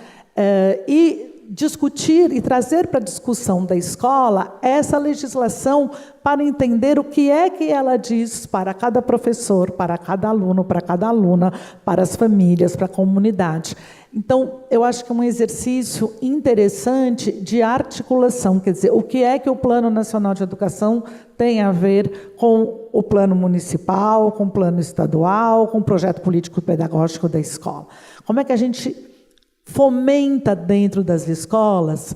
E discutir e trazer para a discussão da escola essa legislação para entender o que é que ela diz para cada professor, para cada aluno, para cada aluna, para as famílias, para a comunidade. Então, eu acho que é um exercício interessante de articulação, quer dizer, o que é que o Plano Nacional de Educação tem a ver com o plano municipal, com o plano estadual, com o projeto político-pedagógico da escola. Como é que a gente fomenta dentro das escolas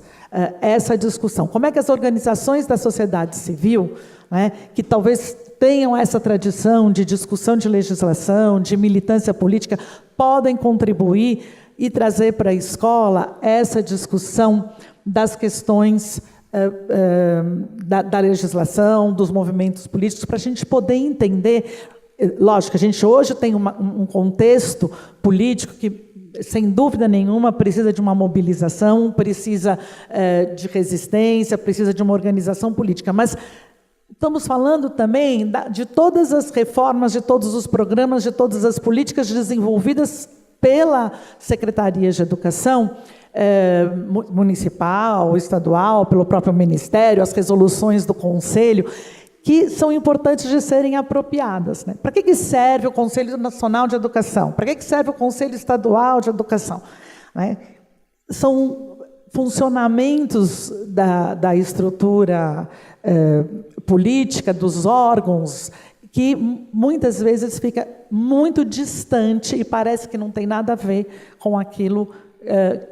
essa discussão? Como é que as organizações da sociedade civil, né, que talvez tenham essa tradição de discussão de legislação, de militância política, podem contribuir e trazer para a escola essa discussão das questões da legislação, dos movimentos políticos, para a gente poder entender. Lógico, a gente hoje tem um contexto político que, sem dúvida nenhuma, precisa de uma mobilização, precisa de resistência, precisa de uma organização política, mas estamos falando também de todas as reformas, de todos os programas, de todas as políticas desenvolvidas pela Secretaria de Educação municipal, estadual, pelo próprio Ministério, as resoluções do Conselho, que são importantes de serem apropriadas, né? Para que serve o Conselho Nacional de Educação? Para que serve o Conselho Estadual de Educação? Né? São funcionamentos da estrutura política, dos órgãos, que muitas vezes fica muito distante e parece que não tem nada a ver com aquilo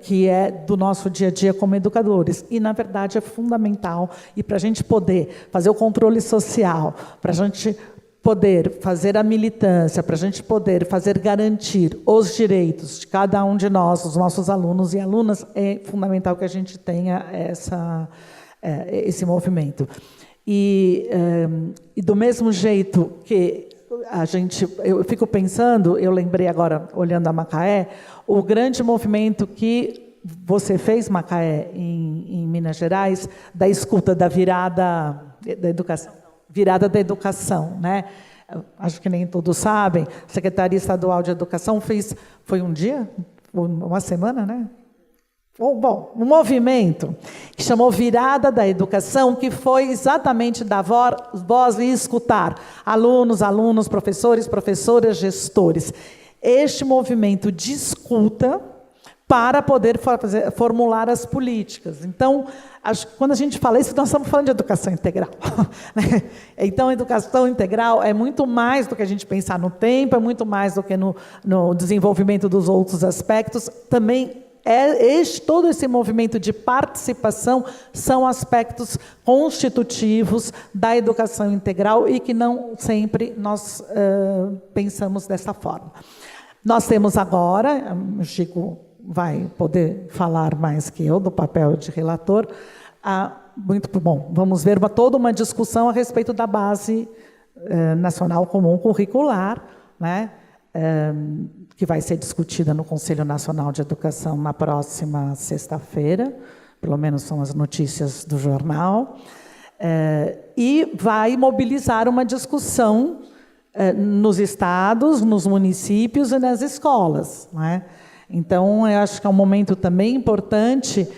que é do nosso dia a dia como educadores. E, na verdade, é fundamental. E para a gente poder fazer o controle social, para a gente poder fazer a militância, para a gente poder garantir os direitos de cada um de nós, os nossos alunos e alunas, é fundamental que a gente tenha esse movimento. E do mesmo jeito que eu fico pensando, eu lembrei agora, olhando a Macaé, o grande movimento que você fez, Macaé, em Minas Gerais, da escuta, da virada da educação, né? Acho que nem todos sabem, a Secretaria Estadual de Educação foi um dia? Uma semana, né? Bom, um movimento que chamou Virada da Educação, que foi exatamente dar voz e escutar alunos, professores, professoras, gestores. Este movimento de escuta para poder formular as políticas. Então, quando a gente fala isso, nós estamos falando de educação integral. Né? Então, a educação integral é muito mais do que a gente pensar no tempo, é muito mais do que no desenvolvimento dos outros aspectos, também todo esse movimento de participação são aspectos constitutivos da educação integral e que não sempre nós pensamos dessa forma. Nós temos agora, o Chico vai poder falar mais que eu do papel de relator, muito bom, vamos ver toda uma discussão a respeito da Base Nacional Comum Curricular, né? Que vai ser discutida no Conselho Nacional de Educação na próxima sexta-feira, pelo menos são as notícias do jornal, e vai mobilizar uma discussão nos estados, nos municípios e nas escolas. Né? Então, eu acho que é um momento também importante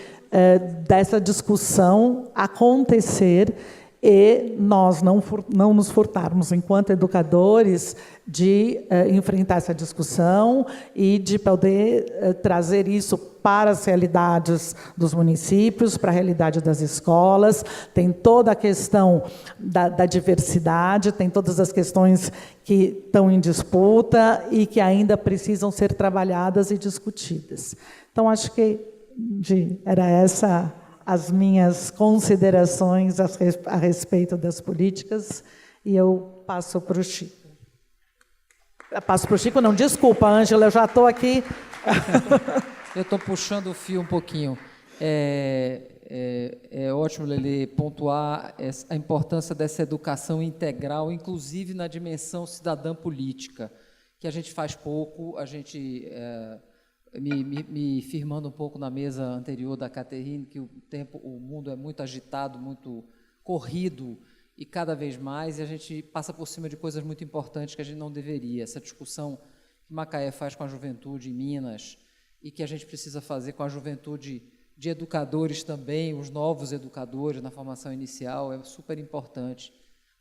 dessa discussão acontecer e nós não nos furtarmos, enquanto educadores, de enfrentar essa discussão e de poder trazer isso para as realidades dos municípios, para a realidade das escolas. Tem toda a questão da diversidade, tem todas as questões que estão em disputa e que ainda precisam ser trabalhadas e discutidas. Então, acho que era essa as minhas considerações a respeito das políticas, e eu passo para o Chico. Passo para o Chico, não, desculpa, Ângela, eu já estou aqui. Eu estou puxando o fio um pouquinho. É ótimo, Lelê, pontuar a importância dessa educação integral, inclusive na dimensão cidadã política, que a gente faz pouco, a gente... Me firmando um pouco na mesa anterior da Caterine, que o mundo é muito agitado, muito corrido, e cada vez mais, e a gente passa por cima de coisas muito importantes que a gente não deveria. Essa discussão que Macaé faz com a juventude em Minas, e que a gente precisa fazer com a juventude de educadores também, os novos educadores na formação inicial, é super importante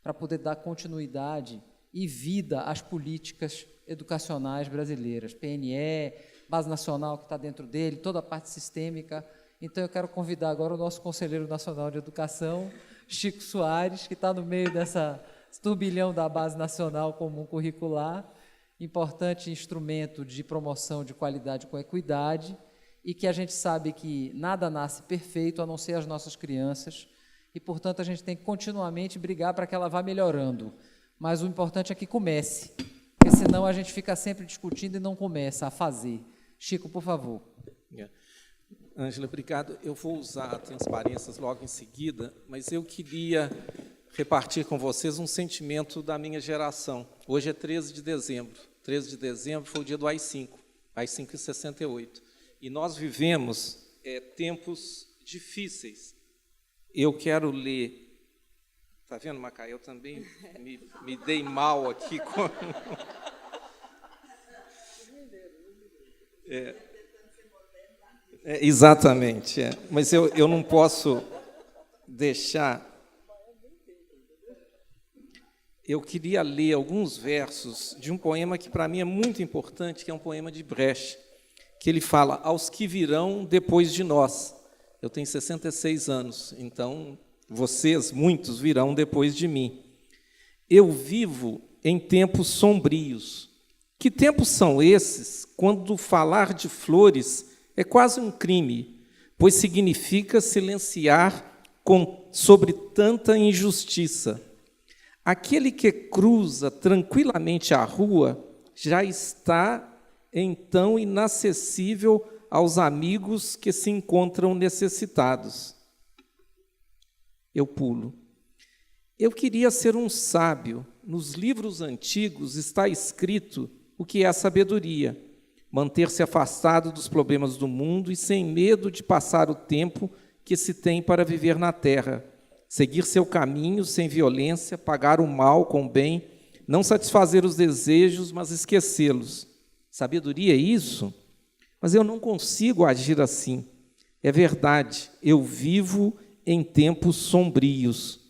para poder dar continuidade e vida às políticas educacionais brasileiras, PNE, Base Nacional que está dentro dele, toda a parte sistêmica. Então, eu quero convidar agora o nosso Conselheiro Nacional de Educação, Chico Soares, que está no meio dessa turbilhão da Base Nacional Comum Curricular, importante instrumento de promoção de qualidade com equidade, e que a gente sabe que nada nasce perfeito, a não ser as nossas crianças, e, portanto, a gente tem que continuamente brigar para que ela vá melhorando. Mas o importante é que comece, porque senão a gente fica sempre discutindo e não começa a fazer. Chico, por favor. Ângela, obrigado. Eu vou usar transparências logo em seguida, mas eu queria repartir com vocês um sentimento da minha geração. Hoje é 13 de dezembro. 13 de dezembro foi o dia do AI-5, AI-5 em 68. E nós vivemos tempos difíceis. Eu quero ler... Está vendo, Macaé? Eu também me dei mal aqui com... Exatamente, mas eu não posso deixar... eu queria ler alguns versos de um poema que, para mim, é muito importante, que é um poema de Brecht, que ele fala, aos que virão depois de nós. Eu tenho 66 anos, então vocês, muitos, virão depois de mim. Eu vivo em tempos sombrios. Que tempos são esses, quando falar de flores é quase um crime, pois significa silenciar sobre tanta injustiça. Aquele que cruza tranquilamente a rua já está, então, inacessível aos amigos que se encontram necessitados. Eu pulo. Eu queria ser um sábio. Nos livros antigos está escrito o que é a sabedoria. Manter-se afastado dos problemas do mundo e sem medo de passar o tempo que se tem para viver na terra. Seguir seu caminho sem violência, pagar o mal com o bem, não satisfazer os desejos, mas esquecê-los. Sabedoria é isso? Mas eu não consigo agir assim. É verdade, eu vivo em tempos sombrios.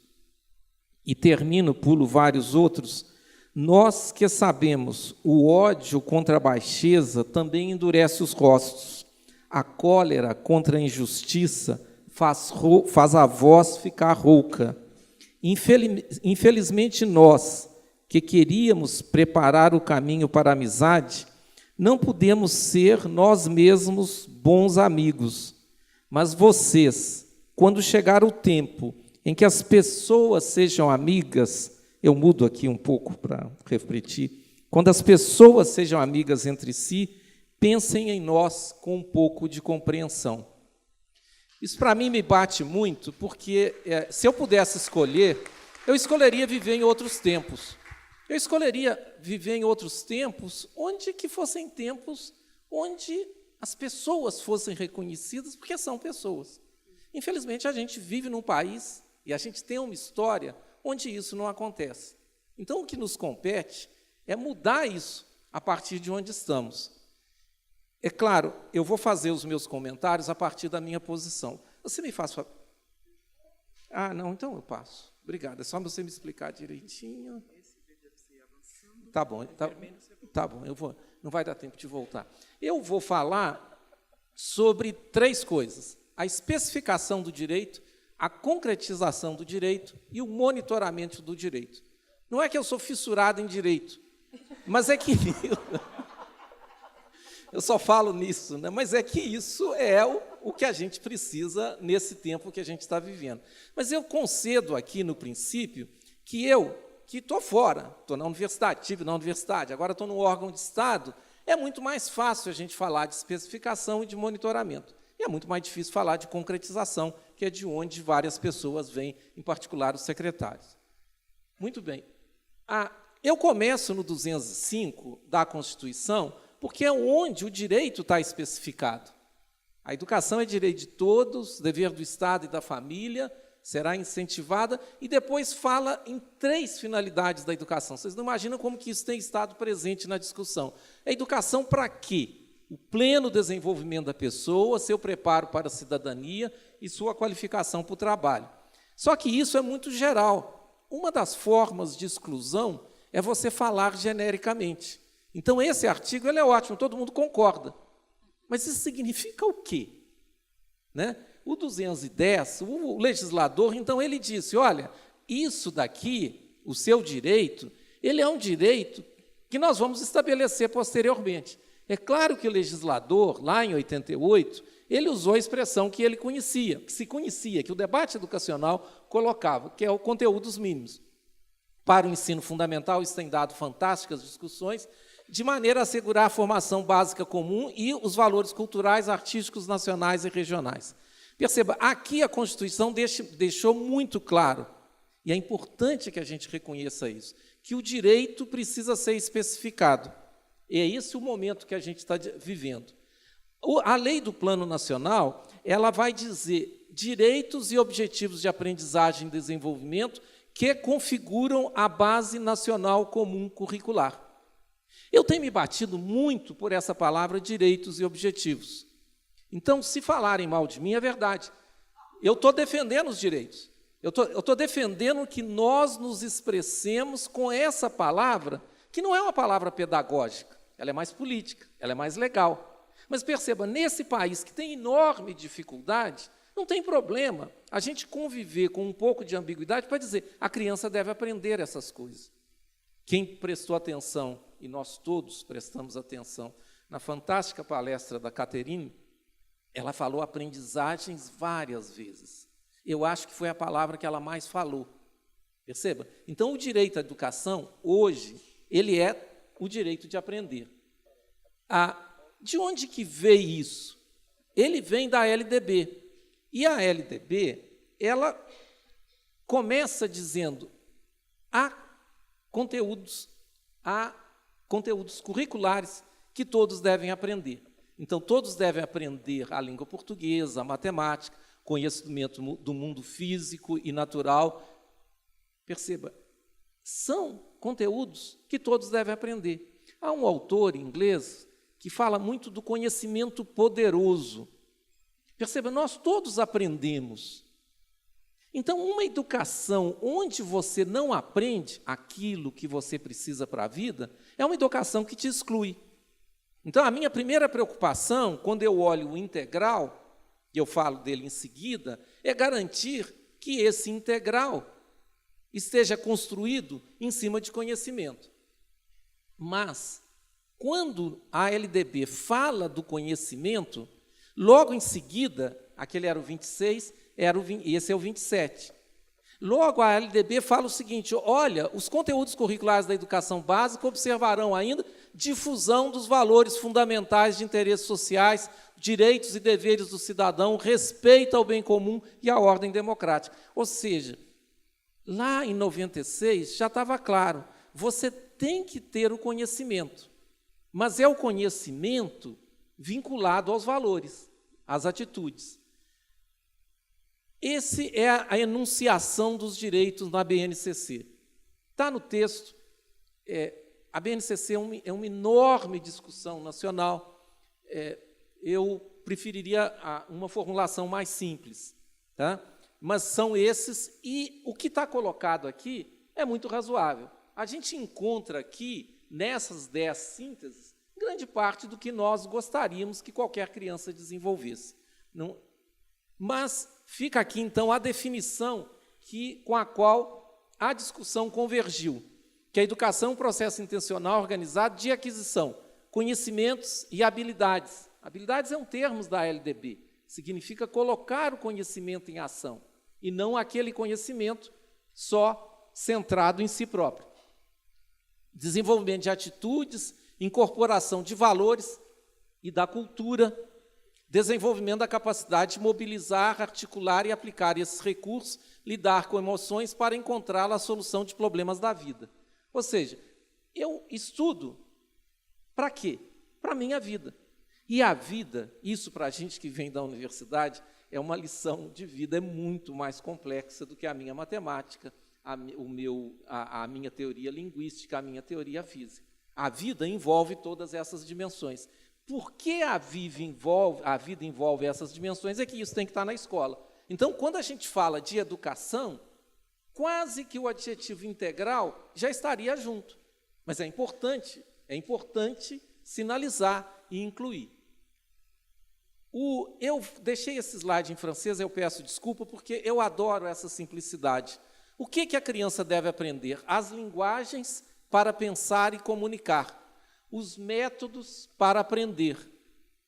E termino, pulo vários outros. Nós que sabemos, o ódio contra a baixeza também endurece os rostos. A cólera contra a injustiça faz a voz ficar rouca. Infelizmente, nós, que queríamos preparar o caminho para a amizade, não podemos ser nós mesmos bons amigos. Mas vocês, quando chegar o tempo em que as pessoas sejam amigas, eu mudo aqui um pouco para refletir, quando as pessoas sejam amigas entre si, pensem em nós com um pouco de compreensão. Isso, para mim, me bate muito, porque se eu pudesse escolher, eu escolheria viver em outros tempos. Eu escolheria viver em outros tempos, onde que fossem tempos onde as pessoas fossem reconhecidas, porque são pessoas. Infelizmente, a gente vive num país, e a gente tem uma história, onde isso não acontece. Então, o que nos compete é mudar isso a partir de onde estamos. É claro, eu vou fazer os meus comentários a partir da minha posição. Você me faz... Ah, não, então eu passo. Obrigado. É só você me explicar direitinho. Tá bom, tá bom, eu vou. Não vai dar tempo de voltar. Eu vou falar sobre 3 coisas: a especificação do direito, a concretização do direito e o monitoramento do direito. Não é que eu sou fissurado em direito, mas é que... Eu só falo nisso, né? Mas é que isso é o que a gente precisa nesse tempo que a gente está vivendo. Mas eu concedo aqui, no princípio, que eu, que estou fora, estou na universidade, estive na universidade, agora estou no órgão de Estado, é muito mais fácil a gente falar de especificação e de monitoramento. E é muito mais difícil falar de concretização, que é de onde várias pessoas vêm, em particular os secretários. Muito bem. Eu começo no 205 da Constituição, porque é onde o direito está especificado. A educação é direito de todos, dever do Estado e da família, será incentivada, e depois fala em 3 finalidades da educação. Vocês não imaginam como que isso tem estado presente na discussão. A educação para quê? O pleno desenvolvimento da pessoa, seu preparo para a cidadania e sua qualificação para o trabalho. Só que isso é muito geral. Uma das formas de exclusão é você falar genericamente. Então, esse artigo ele é ótimo, todo mundo concorda. Mas isso significa o quê? Né? O 210, o legislador, então, ele disse, olha, isso daqui, o seu direito, ele é um direito que nós vamos estabelecer posteriormente. É claro que o legislador, lá em 88, ele usou a expressão que ele conhecia, que se conhecia, que o debate educacional colocava, que é o conteúdo dos mínimos. Para o ensino fundamental, isso tem dado fantásticas discussões, de maneira a assegurar a formação básica comum e os valores culturais, artísticos, nacionais e regionais. Perceba, aqui a Constituição deixou muito claro, e é importante que a gente reconheça isso, que o direito precisa ser especificado. E é esse o momento que a gente está vivendo. A lei do Plano Nacional, ela vai dizer direitos e objetivos de aprendizagem e desenvolvimento que configuram a Base Nacional Comum Curricular. Eu tenho me batido muito por essa palavra direitos e objetivos. Então, se falarem mal de mim, é verdade. Eu estou defendendo os direitos. Eu estou defendendo que nós nos expressemos com essa palavra, que não é uma palavra pedagógica, ela é mais política, ela é mais legal. Mas perceba, nesse país que tem enorme dificuldade, não tem problema a gente conviver com um pouco de ambiguidade para dizer a criança deve aprender essas coisas. Quem prestou atenção, e nós todos prestamos atenção, na fantástica palestra da Caterine, ela falou aprendizagens várias vezes. Eu acho que foi a palavra que ela mais falou. Perceba? Então, o direito à educação, hoje, ele é o direito de aprender. De onde que veio isso? Ele vem da LDB. E a LDB, ela começa dizendo há conteúdos curriculares que todos devem aprender. Então, todos devem aprender a língua portuguesa, a matemática, conhecimento do mundo físico e natural. Perceba, são conteúdos que todos devem aprender. Há um autor inglês que fala muito do conhecimento poderoso. Perceba, nós todos aprendemos. Então, uma educação onde você não aprende aquilo que você precisa para a vida, é uma educação que te exclui. Então, a minha primeira preocupação, quando eu olho o integral, e eu falo dele em seguida, é garantir que esse integral esteja construído em cima de conhecimento. Mas, quando a LDB fala do conhecimento, logo em seguida, aquele era o 26, esse é o 27. Logo, a LDB fala o seguinte, olha, os conteúdos curriculares da educação básica observarão ainda difusão dos valores fundamentais de interesses sociais, direitos e deveres do cidadão, respeito ao bem comum e à ordem democrática. Ou seja, lá em 96 já estava claro, você tem que ter o conhecimento, mas é o conhecimento vinculado aos valores, às atitudes. Essa é a enunciação dos direitos na BNCC. Está no texto. A BNCC é uma enorme discussão nacional. Eu preferiria uma formulação mais simples, tá? Mas são esses, e o que está colocado aqui é muito razoável. A gente encontra aqui, nessas 10 sínteses, grande parte do que nós gostaríamos que qualquer criança desenvolvesse. Não, mas fica aqui, então, a definição com a qual a discussão convergiu, que a educação é um processo intencional organizado de aquisição, conhecimentos e habilidades. Habilidades é um termo da LDB, significa colocar o conhecimento em ação, e não aquele conhecimento só centrado em si próprio. Desenvolvimento de atitudes, incorporação de valores e da cultura, desenvolvimento da capacidade de mobilizar, articular e aplicar esses recursos, lidar com emoções para encontrar a solução de problemas da vida. Ou seja, eu estudo para quê? Para a minha vida. E a vida, isso para a gente que vem da universidade, é uma lição de vida, é muito mais complexa do que a minha matemática, a minha teoria linguística, a minha teoria física. A vida envolve todas essas dimensões. Por que a vida envolve essas dimensões? É que isso tem que estar na escola. Então, quando a gente fala de educação, quase que o adjetivo integral já estaria junto. Mas é importante sinalizar e incluir. Eu deixei esse slide em francês, eu peço desculpa, porque eu adoro essa simplicidade. O que a criança deve aprender? As linguagens para pensar e comunicar. Os métodos para aprender,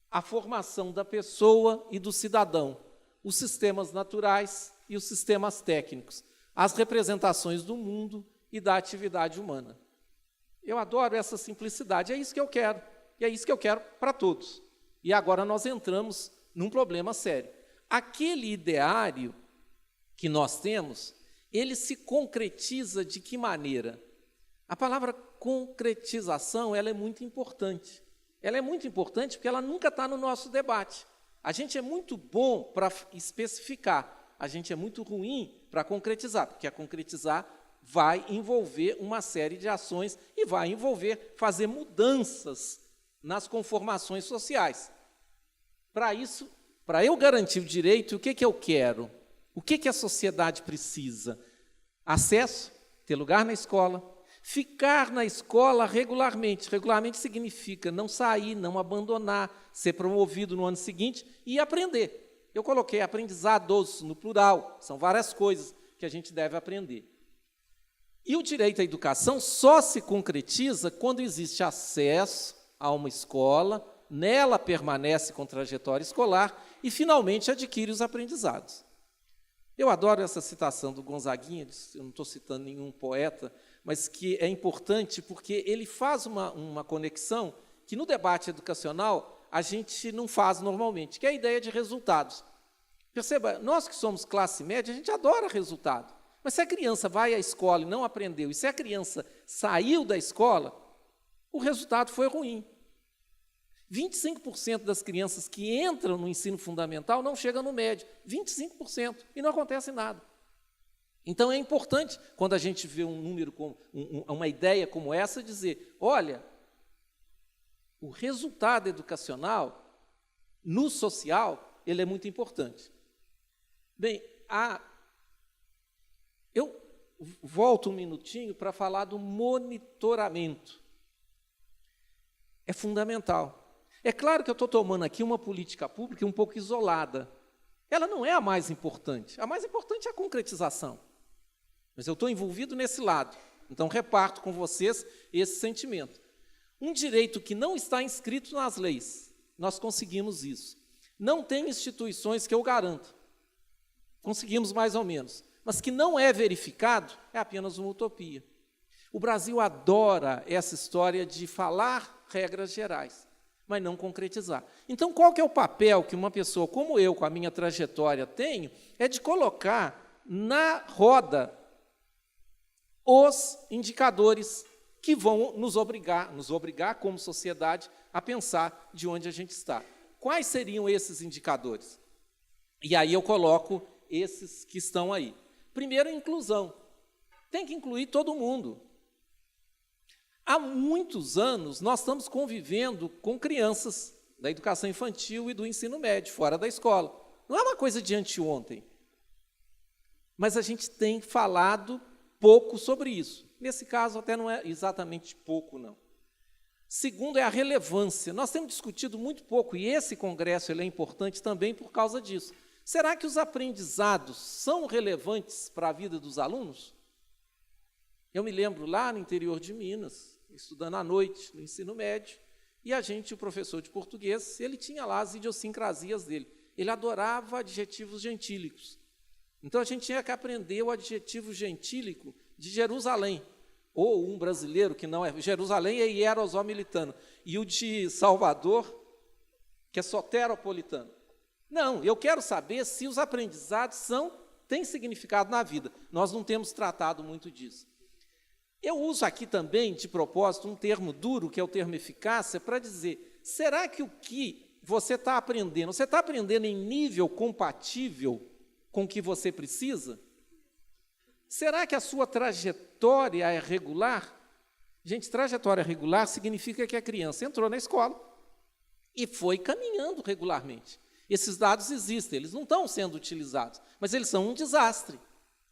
a formação da pessoa e do cidadão, os sistemas naturais e os sistemas técnicos, as representações do mundo e da atividade humana. Eu adoro essa simplicidade, é isso que eu quero, e é isso que eu quero para todos. E agora nós entramos num problema sério. Aquele ideário que nós temos, ele se concretiza de que maneira? A palavra concretização, ela é muito importante. Ela é muito importante porque ela nunca está no nosso debate. A gente é muito bom para especificar, a gente é muito ruim para concretizar, porque a concretizar vai envolver uma série de ações e vai envolver fazer mudanças nas conformações sociais. Para isso, para eu garantir o direito, o que eu quero? O que a sociedade precisa? Acesso, ter lugar na escola, ficar na escola regularmente. Regularmente significa não sair, não abandonar, ser promovido no ano seguinte e aprender. Eu coloquei aprendizados no plural, são várias coisas que a gente deve aprender. E o direito à educação só se concretiza quando existe acesso a uma escola, nela permanece com trajetória escolar e, finalmente, adquire os aprendizados. Eu adoro essa citação do Gonzaguinha, eu não estou citando nenhum poeta, mas que é importante porque ele faz uma conexão que, no debate educacional, a gente não faz normalmente, que é a ideia de resultados. Perceba, nós que somos classe média, a gente adora resultado. Mas se a criança vai à escola e não aprendeu, e se a criança saiu da escola, o resultado foi ruim. 25% das crianças que entram no ensino fundamental não chegam no médio. 25%. E não acontece nada. Então, é importante, quando a gente vê um número, uma ideia como essa, dizer, olha, o resultado educacional, no social, ele é muito importante. Bem, eu volto um minutinho para falar do monitoramento. É fundamental. É claro que eu estou tomando aqui uma política pública um pouco isolada. Ela não é a mais importante. A mais importante é a concretização. Mas eu estou envolvido nesse lado. Então, reparto com vocês esse sentimento. Um direito que não está inscrito nas leis, nós conseguimos isso. Não tem instituições que eu garanto. Conseguimos mais ou menos. Mas que não é verificado, é apenas uma utopia. O Brasil adora essa história de falar regras gerais, mas não concretizar. Então, qual que é o papel que uma pessoa como eu, com a minha trajetória, tenho? É de colocar na roda os indicadores que vão nos obrigar como sociedade a pensar de onde a gente está. Quais seriam esses indicadores? E aí eu coloco esses que estão aí. Primeiro, a inclusão. Tem que incluir todo mundo. Há muitos anos, nós estamos convivendo com crianças da educação infantil e do ensino médio, fora da escola. Não é uma coisa de anteontem. Mas a gente tem falado pouco sobre isso. Nesse caso, até não é exatamente pouco, não. Segundo, é a relevância. Nós temos discutido muito pouco, e esse congresso ele é importante também por causa disso. Será que os aprendizados são relevantes para a vida dos alunos? Eu me lembro lá no interior de Minas, estudando à noite no ensino médio, e o professor de português, ele tinha lá as idiosincrasias dele. Ele adorava adjetivos gentílicos. Então, a gente tinha que aprender o adjetivo gentílico de Jerusalém, ou um brasileiro que não é. Jerusalém é hierosomelitano, e o de Salvador, que é soteropolitano. Não, eu quero saber se os aprendizados têm significado na vida. Nós não temos tratado muito disso. Eu uso aqui também, de propósito, um termo duro, que é o termo eficácia, para dizer, será que o que você está aprendendo em nível compatível com o que você precisa? Será que a sua trajetória é regular? Gente, trajetória regular significa que a criança entrou na escola e foi caminhando regularmente. Esses dados existem, eles não estão sendo utilizados, mas eles são um desastre.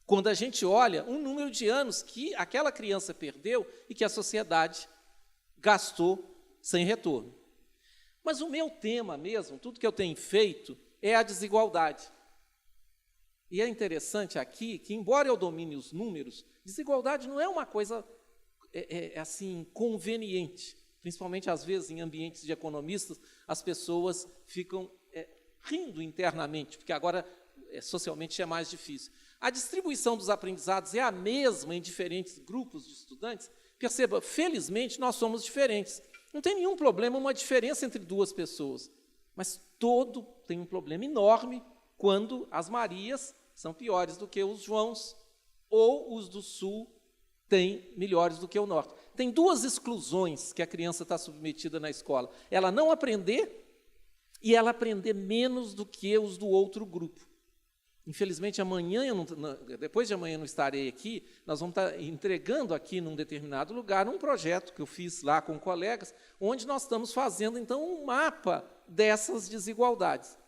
Quando a gente olha um número de anos que aquela criança perdeu e que a sociedade gastou sem retorno. Mas o meu tema mesmo, tudo que eu tenho feito, é a desigualdade. E é interessante aqui que, embora eu domine os números, desigualdade não é uma coisa assim conveniente. Principalmente, às vezes, em ambientes de economistas, as pessoas ficam rindo internamente, porque agora socialmente é mais difícil. A distribuição dos aprendizados é a mesma em diferentes grupos de estudantes. Perceba, felizmente, nós somos diferentes. Não tem nenhum problema, uma diferença entre duas pessoas. Mas tem um problema enorme quando as Marias são piores do que os Joãos, ou os do Sul têm melhores do que o Norte. Tem duas exclusões que a criança está submetida na escola. Ela não aprender e ela aprender menos do que os do outro grupo. Infelizmente, depois de amanhã eu não estarei aqui, nós vamos estar entregando aqui num determinado lugar um projeto que eu fiz lá com colegas, onde nós estamos fazendo, então, um mapa dessas desigualdades.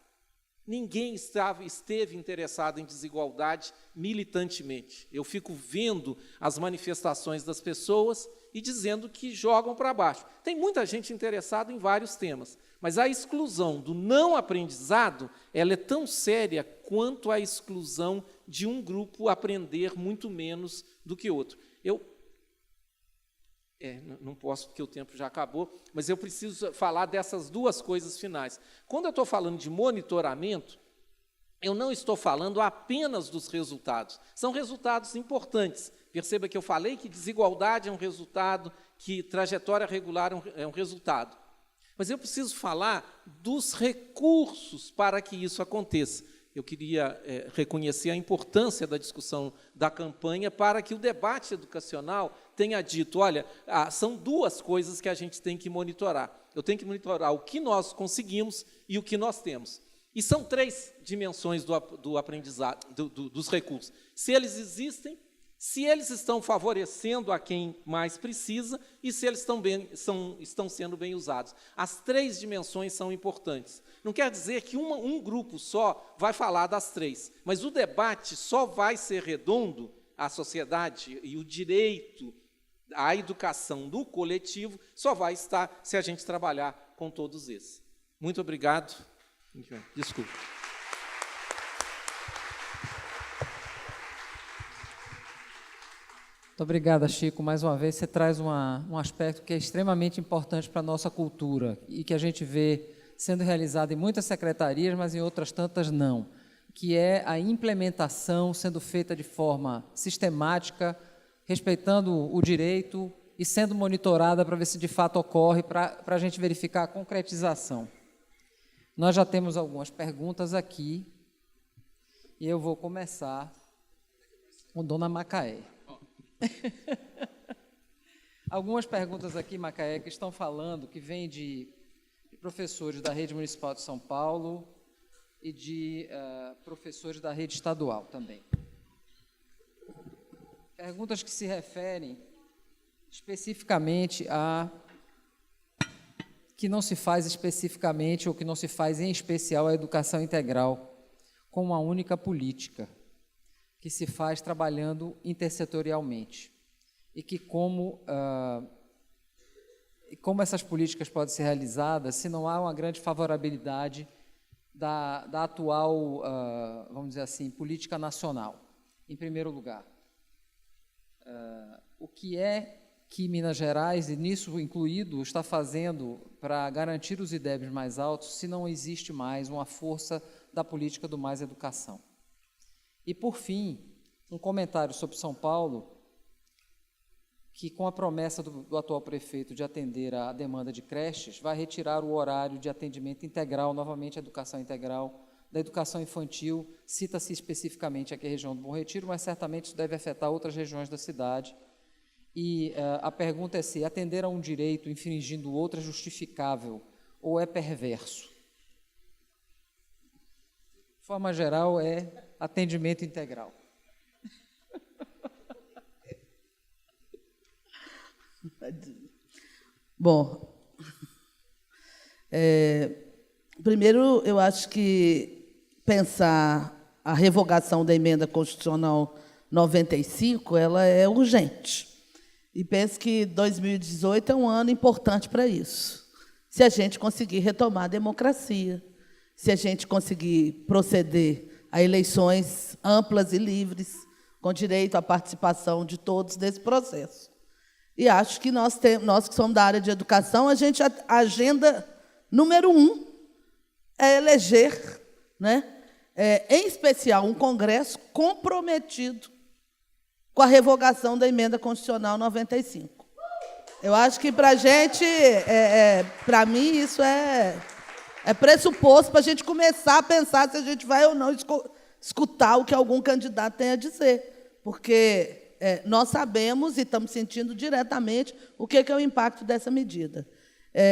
Ninguém esteve interessado em desigualdade militantemente. Eu fico vendo as manifestações das pessoas e dizendo que jogam para baixo. Tem muita gente interessada em vários temas, mas a exclusão do não aprendizado, ela é tão séria quanto a exclusão de um grupo aprender muito menos do que outro. Não posso porque o tempo já acabou, mas eu preciso falar dessas duas coisas finais. Quando eu estou falando de monitoramento, eu não estou falando apenas dos resultados. São resultados importantes. Perceba que eu falei que desigualdade é um resultado, que trajetória regular é um resultado. Mas eu preciso falar dos recursos para que isso aconteça. Eu queria reconhecer a importância da discussão da campanha para que o debate educacional tenha dito, olha, são duas coisas que a gente tem que monitorar. Eu tenho que monitorar o que nós conseguimos e o que nós temos. E são três dimensões do aprendizado, dos recursos. Se eles existem, se eles estão favorecendo a quem mais precisa e se eles estão sendo bem usados. As três dimensões são importantes. Não quer dizer que um grupo só vai falar das três, mas o debate só vai ser redondo, a sociedade e o direito à educação do coletivo só vai estar se a gente trabalhar com todos esses. Muito obrigado. Desculpa. Muito obrigada, Chico. Mais uma vez, você traz um aspecto que é extremamente importante para a nossa cultura e que a gente vê sendo realizado em muitas secretarias, mas em outras tantas não, que é a implementação sendo feita de forma sistemática, respeitando o direito e sendo monitorada para ver se de fato ocorre, para a gente verificar a concretização. Nós já temos algumas perguntas aqui e eu vou começar com Dona Macaé. Algumas perguntas aqui, Macaé, que estão falando, que vêm de professores da Rede Municipal de São Paulo e de professores da rede estadual também. Perguntas que se referem especificamente a que não se faz especificamente ou que não se faz em especial a educação integral com uma única política, que se faz trabalhando intersetorialmente e que como essas políticas podem ser realizadas se não há uma grande favorabilidade da atual, vamos dizer assim, política nacional, em primeiro lugar. O que é que Minas Gerais, e nisso incluído, está fazendo para garantir os IDEBs mais altos se não existe mais uma força da política do Mais Educação? E, por fim, um comentário sobre São Paulo, que, com a promessa do atual prefeito de atender à demanda de creches, vai retirar o horário de atendimento integral, novamente a educação integral, da educação infantil, cita-se especificamente aqui a região do Bom Retiro, mas certamente isso deve afetar outras regiões da cidade. E a pergunta é se atender a um direito infringindo o outro é justificável ou é perverso. De forma geral, é atendimento integral. Bom, primeiro, eu acho que pensar a revogação da emenda constitucional 95, ela é urgente. E penso que 2018 é um ano importante para isso. Se a gente conseguir retomar a democracia, se a gente conseguir proceder a eleições amplas e livres, com direito à participação de todos nesse processo. E acho que nós que somos da área de educação, a agenda número 1 é eleger, em especial, um Congresso comprometido com a revogação da emenda constitucional 95. Eu acho que, para a gente, para mim, isso é pressuposto para a gente começar a pensar se a gente vai ou não escutar o que algum candidato tem a dizer, porque nós sabemos e estamos sentindo diretamente o que é o impacto dessa medida.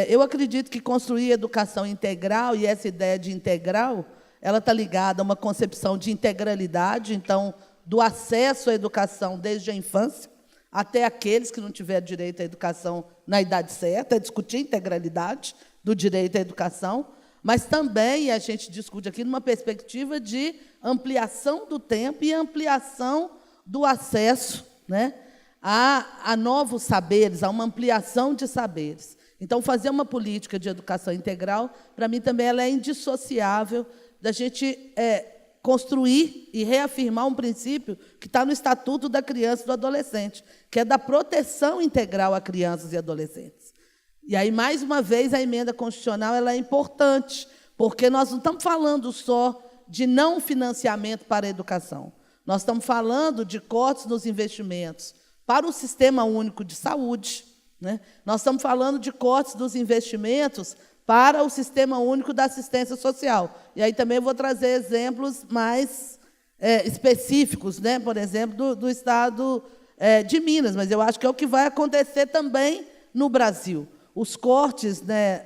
Eu acredito que construir educação integral, e essa ideia de integral, ela está ligada a uma concepção de integralidade, então, do acesso à educação desde a infância até aqueles que não tiveram direito à educação na idade certa, é discutir a integralidade do direito à educação, mas também a gente discute aqui numa perspectiva de ampliação do tempo e ampliação do acesso, né, a novos saberes, a uma ampliação de saberes. Então, fazer uma política de educação integral, para mim, também ela é indissociável da gente construir e reafirmar um princípio que está no Estatuto da Criança e do Adolescente, que é da proteção integral a crianças e adolescentes. E aí, mais uma vez, a emenda constitucional ela é importante, porque nós não estamos falando só de não financiamento para a educação. Nós estamos falando de cortes nos investimentos para o Sistema Único de Saúde, né? Nós estamos falando de cortes dos investimentos para o Sistema Único da Assistência Social. E aí também eu vou trazer exemplos mais específicos, né? Por exemplo, do Estado de Minas, mas eu acho que é o que vai acontecer também no Brasil. Os cortes, né,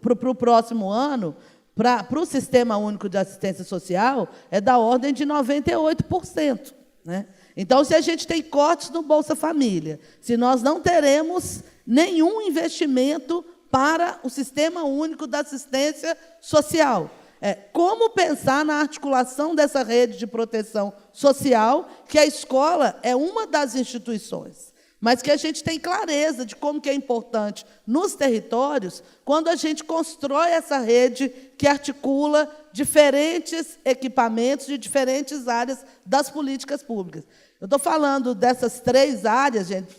para o próximo ano, para o Sistema Único de Assistência Social, é da ordem de 98%. Né? Então, se a gente tem cortes no Bolsa Família, se nós não teremos nenhum investimento para o Sistema Único da Assistência Social, como pensar na articulação dessa rede de proteção social, que a escola é uma das instituições, mas que a gente tem clareza de como que é importante nos territórios quando a gente constrói essa rede que articula diferentes equipamentos de diferentes áreas das políticas públicas. Eu estou falando dessas 3 áreas, gente,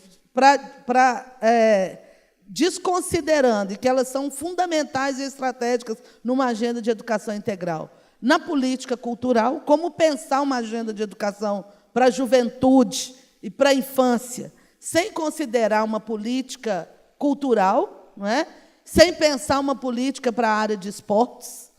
desconsiderando que elas são fundamentais e estratégicas numa agenda de educação integral. Na política cultural, como pensar uma agenda de educação para a juventude e para a infância, sem considerar uma política cultural, não é? Sem pensar uma política para a área de esportes.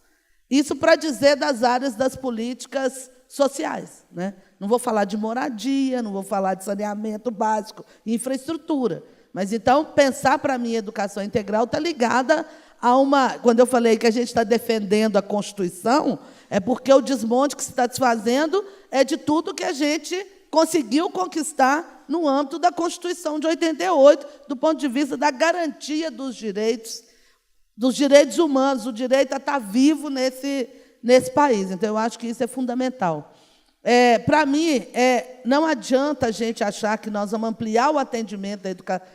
Isso para dizer das áreas das políticas sociais. Né? Não vou falar de moradia, não vou falar de saneamento básico, infraestrutura. Mas, então, pensar para mim educação integral está ligada a uma... Quando eu falei que a gente está defendendo a Constituição, é porque o desmonte que se está desfazendo é de tudo que a gente conseguiu conquistar no âmbito da Constituição de 88, do ponto de vista da garantia dos direitos humanos, o direito a estar vivo nesse país. Então, eu acho que isso é fundamental. Para mim, não adianta a gente achar que nós vamos ampliar o atendimento da educação.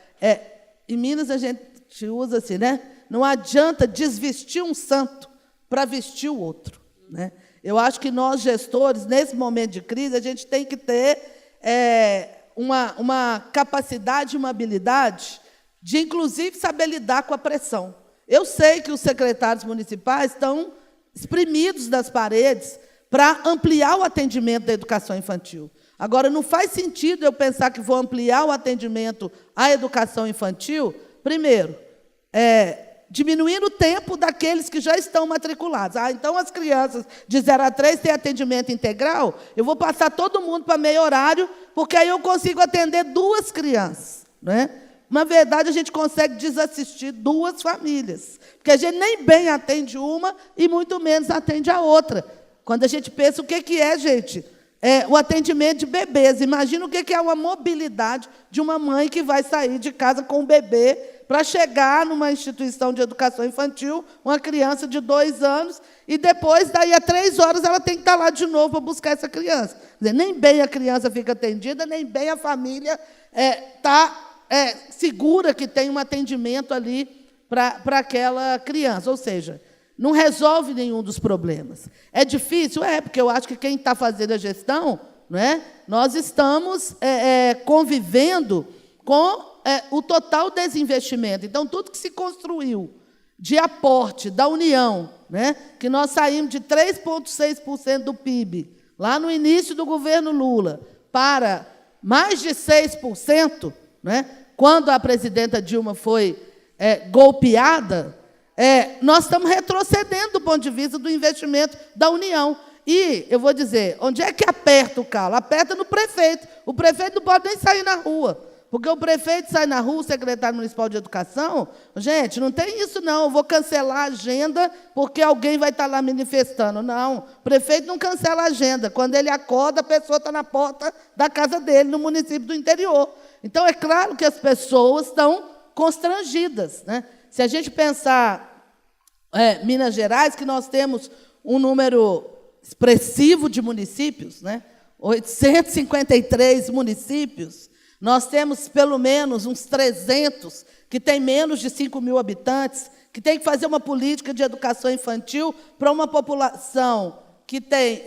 Em Minas, a gente usa assim, né? Não adianta desvestir um santo para vestir o outro. Né? Eu acho que nós, gestores, nesse momento de crise, a gente tem que ter uma capacidade, uma habilidade de, inclusive, saber lidar com a pressão. Eu sei que os secretários municipais estão espremidos das paredes para ampliar o atendimento da educação infantil. Agora, não faz sentido eu pensar que vou ampliar o atendimento à educação infantil, primeiro, diminuindo o tempo daqueles que já estão matriculados. Então, as crianças de 0 a 3 têm atendimento integral, eu vou passar todo mundo para meio horário, porque aí eu consigo atender 2 crianças. Né? Na verdade, a gente consegue desassistir 2 famílias, porque a gente nem bem atende uma e muito menos atende a outra. Quando a gente pensa o que é, gente, o atendimento de bebês. Imagina o que é uma mobilidade de uma mãe que vai sair de casa com um bebê para chegar numa instituição de educação infantil, uma criança de 2 anos, e depois, daí a 3 horas, ela tem que estar lá de novo para buscar essa criança. Quer dizer, nem bem a criança fica atendida, nem bem a família está segura que tem um atendimento ali para aquela criança. Ou seja, não resolve nenhum dos problemas. É difícil? Porque eu acho que quem está fazendo a gestão, não é? Nós estamos convivendo com o total desinvestimento. Então, tudo que se construiu de aporte da União, né, que nós saímos de 3,6% do PIB, lá no início do governo Lula, para mais de 6%, né, quando a presidenta Dilma foi golpeada, nós estamos retrocedendo do ponto de vista do investimento da União. E, eu vou dizer, onde é que aperta o calo? Aperta no prefeito. O prefeito não pode nem sair na rua. Porque o prefeito sai na rua, o secretário municipal de educação, gente, não tem isso não, eu vou cancelar a agenda porque alguém vai estar lá manifestando. Não, o prefeito não cancela a agenda. Quando ele acorda, a pessoa está na porta da casa dele, no município do interior. Então, é claro que as pessoas estão constrangidas. Né? Se a gente pensar Minas Gerais, que nós temos um número expressivo de municípios, né? 853 municípios, nós temos pelo menos uns 300 que têm menos de 5 mil habitantes, que tem que fazer uma política de educação infantil para uma população que tem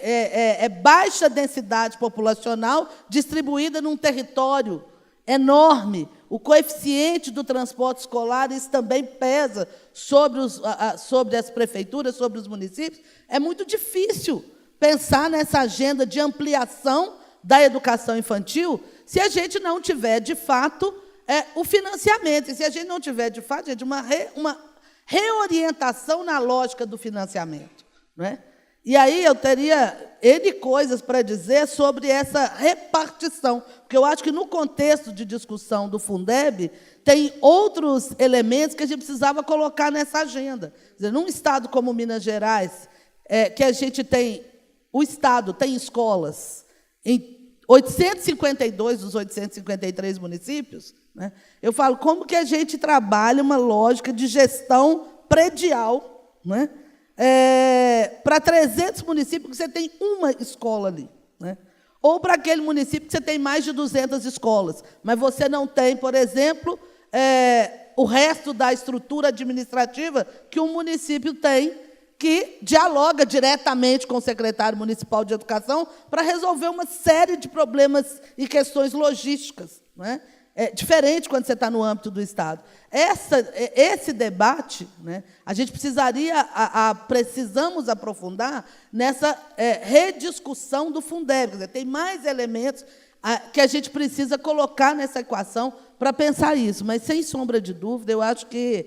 baixa densidade populacional, distribuída num território enorme. O coeficiente do transporte escolar, isso também pesa sobre as prefeituras, sobre os municípios. É muito difícil pensar nessa agenda de ampliação da educação infantil se a gente não tiver, de fato, o financiamento. E se a gente não tiver, de fato, gente, uma reorientação na lógica do financiamento. Não é? E aí eu teria N coisas para dizer sobre essa repartição, porque eu acho que, no contexto de discussão do Fundeb, tem outros elementos que a gente precisava colocar nessa agenda. Quer dizer, num estado como Minas Gerais, que a gente tem, o Estado tem escolas em 852 dos 853 municípios, né? Eu falo, como que a gente trabalha uma lógica de gestão predial, né? Para 300 municípios que você tem uma escola ali, né? Ou para aquele município que você tem mais de 200 escolas, mas você não tem, por exemplo, o resto da estrutura administrativa que um município tem, que dialoga diretamente com o secretário municipal de educação para resolver uma série de problemas e questões logísticas, não é? É diferente quando você está no âmbito do Estado. Esse debate, né, a gente precisamos aprofundar nessa rediscussão do Fundeb. Quer dizer, tem mais elementos que a gente precisa colocar nessa equação para pensar isso. Mas, sem sombra de dúvida, eu acho que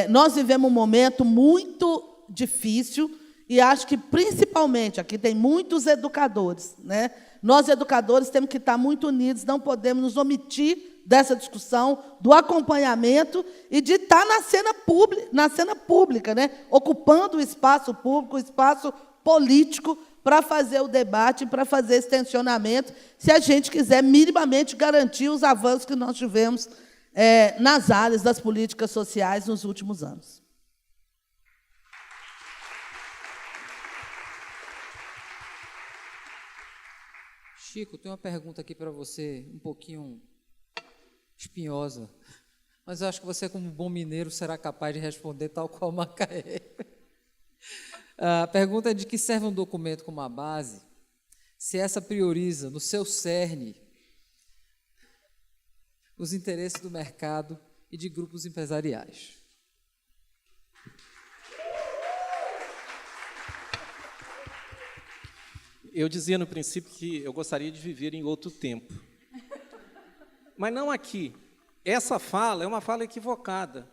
nós vivemos um momento muito difícil e acho que, principalmente, aqui tem muitos educadores, né? Nós, educadores, temos que estar muito unidos, não podemos nos omitir dessa discussão, do acompanhamento e de estar na cena pública, né? Ocupando o espaço público, o espaço político, para fazer o debate, para fazer esse tensionamento, se a gente quiser minimamente garantir os avanços que nós tivemos nas áreas das políticas sociais nos últimos anos. Chico, tem uma pergunta aqui para você, um pouquinho espinhosa, mas eu acho que você, como bom mineiro, será capaz de responder tal qual Macaé. A pergunta é de que serve um documento como a base, se essa prioriza, no seu cerne, os interesses do mercado e de grupos empresariais. Eu dizia no princípio que eu gostaria de viver em outro tempo. Mas não aqui. Essa fala é uma fala equivocada.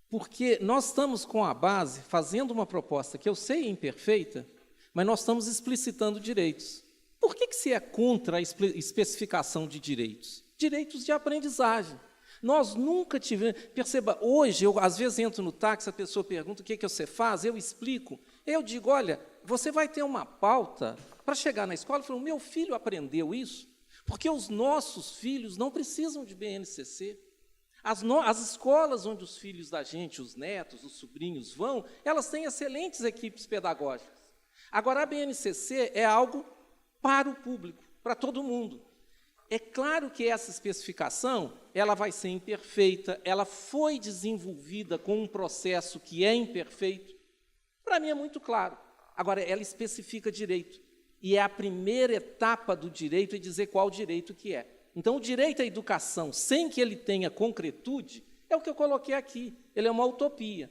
Porque nós estamos com a base fazendo uma proposta que eu sei imperfeita, mas nós estamos explicitando direitos. Por que se é contra a especificação de direitos? Direitos de aprendizagem. Nós nunca tivemos... Perceba, hoje, eu às vezes entro no táxi, a pessoa pergunta o que você faz, eu explico. Eu digo, olha, você vai ter uma pauta para chegar na escola e falar, o meu filho aprendeu isso, porque os nossos filhos não precisam de BNCC. As escolas onde os filhos da gente, os netos, os sobrinhos vão, elas têm excelentes equipes pedagógicas. Agora, a BNCC é algo para o público, para todo mundo. É claro que essa especificação ela vai ser imperfeita, ela foi desenvolvida com um processo que é imperfeito. Para mim é muito claro. Agora, ela especifica direito. E é a primeira etapa do direito é dizer qual direito que é. Então, o direito à educação, sem que ele tenha concretude, é o que eu coloquei aqui. Ele é uma utopia.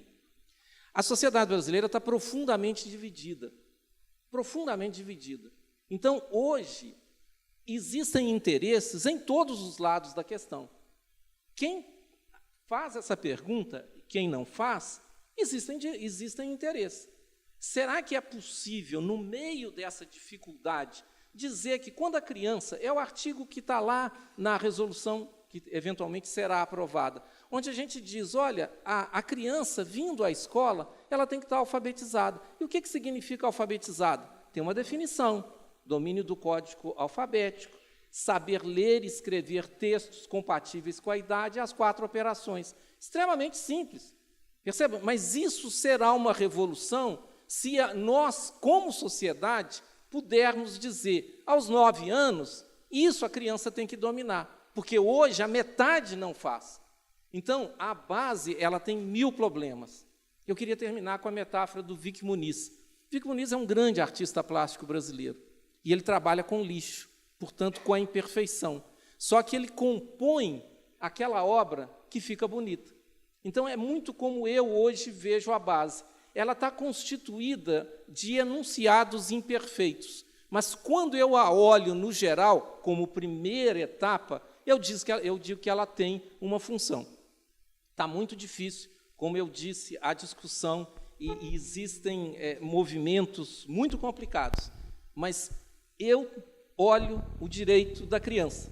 A sociedade brasileira está profundamente dividida. Profundamente dividida. Então, hoje, existem interesses em todos os lados da questão. Quem faz essa pergunta, quem não faz, existem interesses. Será que é possível, no meio dessa dificuldade, dizer que, quando a criança... É o artigo que está lá na resolução, que eventualmente será aprovada, onde a gente diz, olha, a criança vindo à escola, ela tem que estar alfabetizada. E o que significa alfabetizada? Tem uma definição, domínio do código alfabético, saber ler e escrever textos compatíveis com a idade e as 4 operações. Extremamente simples. Perceba? Mas isso será uma revolução se nós, como sociedade, pudermos dizer, aos 9 anos, isso a criança tem que dominar, porque hoje a metade não faz. Então, a base ela tem 1000 problemas. Eu queria terminar com a metáfora do Vic Muniz. Vic Muniz é um grande artista plástico brasileiro, e ele trabalha com lixo, portanto, com a imperfeição. Só que ele compõe aquela obra que fica bonita. Então, é muito como eu hoje vejo a base. Ela está constituída de enunciados imperfeitos, mas quando eu a olho no geral, como primeira etapa, eu digo que ela tem uma função. Está muito difícil, como eu disse, a discussão, e existem movimentos muito complicados, mas eu olho o direito da criança,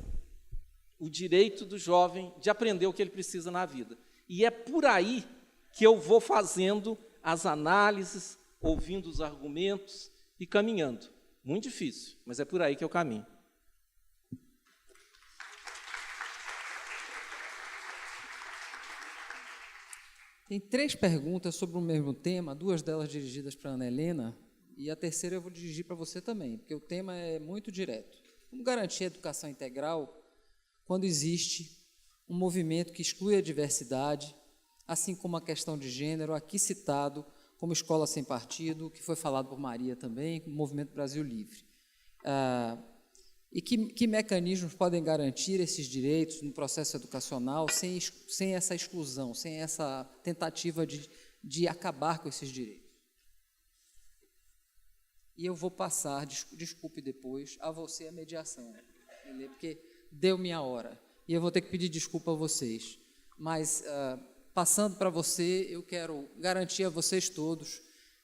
o direito do jovem de aprender o que ele precisa na vida. E é por aí que eu vou fazendo as análises, ouvindo os argumentos e caminhando. Muito difícil, mas é por aí que eu caminho. Tem 3 perguntas sobre o mesmo tema, 2 delas dirigidas para a Ana Helena, e a terceira eu vou dirigir para você também, porque o tema é muito direto. Como garantir a educação integral quando existe um movimento que exclui a diversidade, assim como a questão de gênero, aqui citado como Escola Sem Partido, que foi falado por Maria também, o Movimento Brasil Livre. E que mecanismos podem garantir esses direitos no processo educacional sem essa exclusão, sem essa tentativa de acabar com esses direitos? E eu vou passar, desculpe depois, a você a mediação, porque deu minha hora, e eu vou ter que pedir desculpa a vocês. Mas, passando para você, eu quero garantir a vocês todos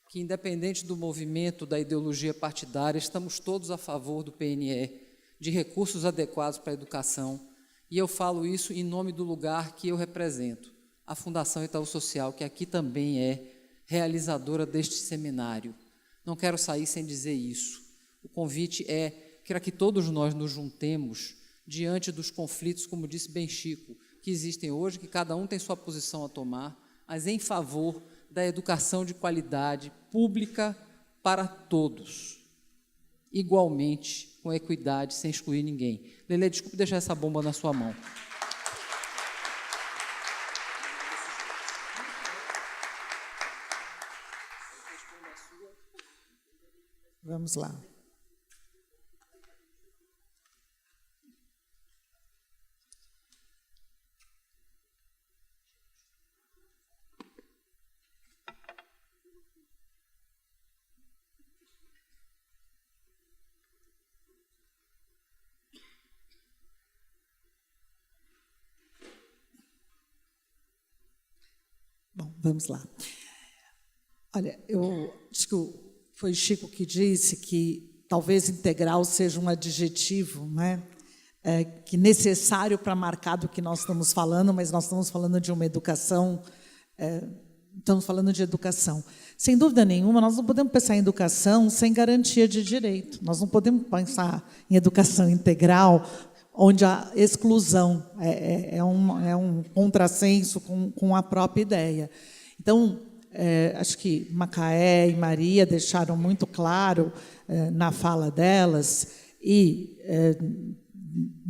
que, independente do movimento, da ideologia partidária, estamos todos a favor do PNE, de recursos adequados para a educação, e eu falo isso em nome do lugar que eu represento, a Fundação Itaú Social, que aqui também é realizadora deste seminário. Não quero sair sem dizer isso. O convite é para que todos nós nos juntemos diante dos conflitos, como disse bem Chico, que existem hoje, que cada um tem sua posição a tomar, mas em favor da educação de qualidade pública para todos, igualmente, com equidade, sem excluir ninguém. Lelê, desculpe deixar essa bomba na sua mão. Vamos lá. Bom, vamos lá. Olha, eu acho que foi Chico que disse que talvez integral seja um adjetivo, né, que necessário para marcar do que nós estamos falando, mas nós estamos falando de uma educação, estamos falando de educação. Sem dúvida nenhuma, nós não podemos pensar em educação sem garantia de direito. Nós não podemos pensar em educação integral onde a exclusão é um contrassenso com a própria ideia. Então, acho que Macaé e Maria deixaram muito claro na fala delas, e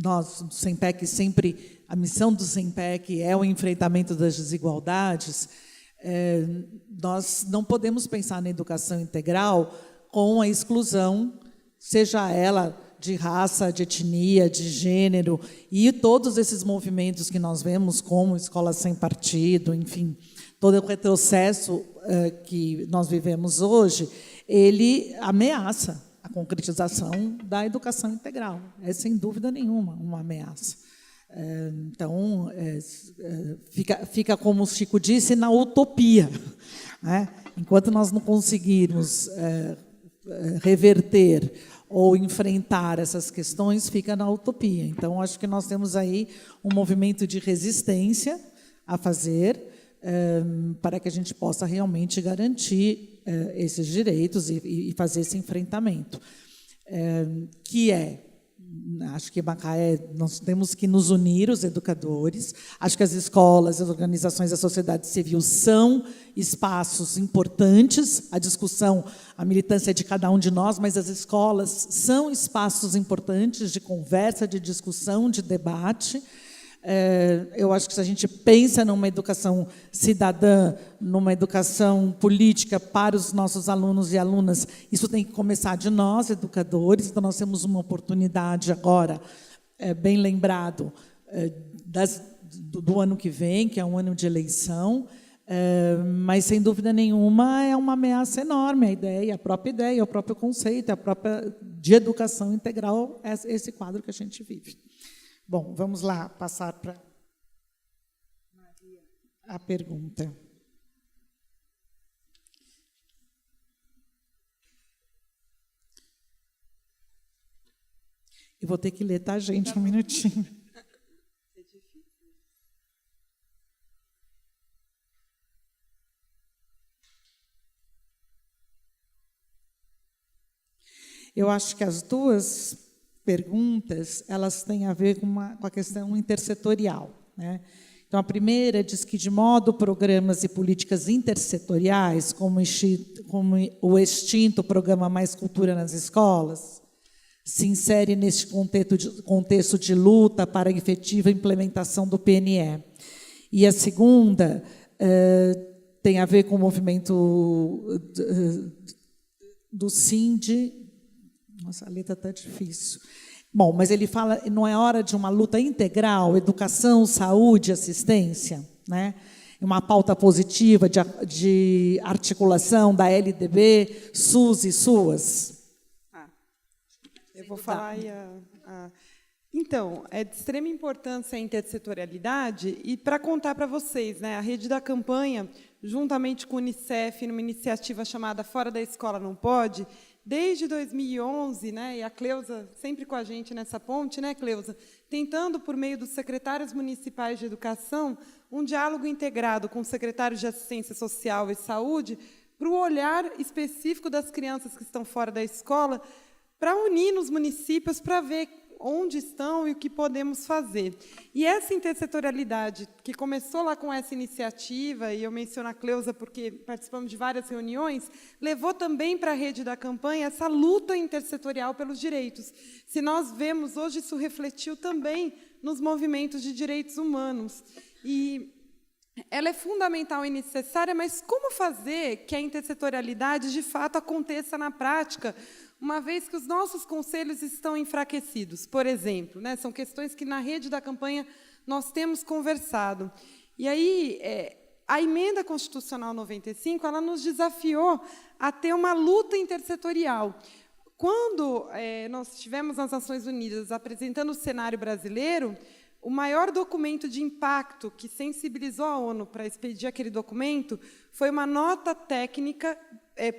nós, do SEMPEC, sempre, a missão do SEMPEC é o enfrentamento das desigualdades. Nós não podemos pensar na educação integral com a exclusão, seja ela de raça, de etnia, de gênero, e todos esses movimentos que nós vemos, como Escola Sem Partido, enfim, todo o retrocesso que nós vivemos hoje, ele ameaça a concretização da educação integral. É, sem dúvida nenhuma, uma ameaça. Então, fica, como o Chico disse, na utopia, né? Enquanto nós não conseguirmos reverter ou enfrentar essas questões, fica na utopia. Então, acho que nós temos aí um movimento de resistência a fazer para que a gente possa realmente garantir esses direitos e fazer esse enfrentamento, que é Acho que Macaé, nós temos que nos unir, os educadores. Acho que as escolas, as organizações da sociedade civil são espaços importantes. A discussão, a militância é de cada um de nós, mas as escolas são espaços importantes de conversa, de discussão, de debate. Eu acho que se a gente pensa numa educação cidadã, numa educação política para os nossos alunos e alunas, isso tem que começar de nós, educadores. Então, nós temos uma oportunidade agora, bem lembrado, do ano que vem, que é um ano de eleição, mas, sem dúvida nenhuma, é uma ameaça enorme a própria ideia, o próprio conceito, a própria de educação integral, esse quadro que a gente vive. Bom, vamos lá, passar para a pergunta. Eu vou ter que ler, tá, gente? Um minutinho. Eu acho que as duas perguntas, elas têm a ver com a questão intersetorial, né? Então, a primeira diz que, de modo programas e políticas intersetoriais, como o extinto programa Mais Cultura nas Escolas, se insere neste contexto de luta para a efetiva implementação do PNE. E a segunda tem a ver com o movimento do SIND. Nossa, a letra está difícil. Bom, mas ele fala, não é hora de uma luta integral, educação, saúde, assistência, né? Uma pauta positiva de articulação da LDB, SUS e SUAS. Eu vou falar aí Então, é de extrema importância a intersetorialidade, e para contar para vocês, né, a Rede da Campanha, juntamente com o Unicef, numa iniciativa chamada Fora da Escola Não Pode, desde 2011, né, e a Cleusa sempre com a gente nessa ponte, né, Cleusa, tentando, por meio dos secretários municipais de educação, um diálogo integrado com os secretários de assistência social e saúde, para o olhar específico das crianças que estão fora da escola, para unir nos municípios, para ver onde estão e o que podemos fazer. E essa intersetorialidade, que começou lá com essa iniciativa, e eu menciono a Cleusa porque participamos de várias reuniões, levou também para a Rede da Campanha essa luta intersetorial pelos direitos. Se nós vemos, hoje isso refletiu também nos movimentos de direitos humanos. E ela é fundamental e necessária, mas como fazer que a intersetorialidade, de fato, aconteça na prática, uma vez que os nossos conselhos estão enfraquecidos, por exemplo, né? São questões que, na Rede da Campanha, nós temos conversado. E aí, a Emenda Constitucional 95, ela nos desafiou a ter uma luta intersetorial. Quando nós estivemos nas Nações Unidas apresentando o cenário brasileiro, o maior documento de impacto que sensibilizou a ONU para expedir aquele documento foi uma nota técnica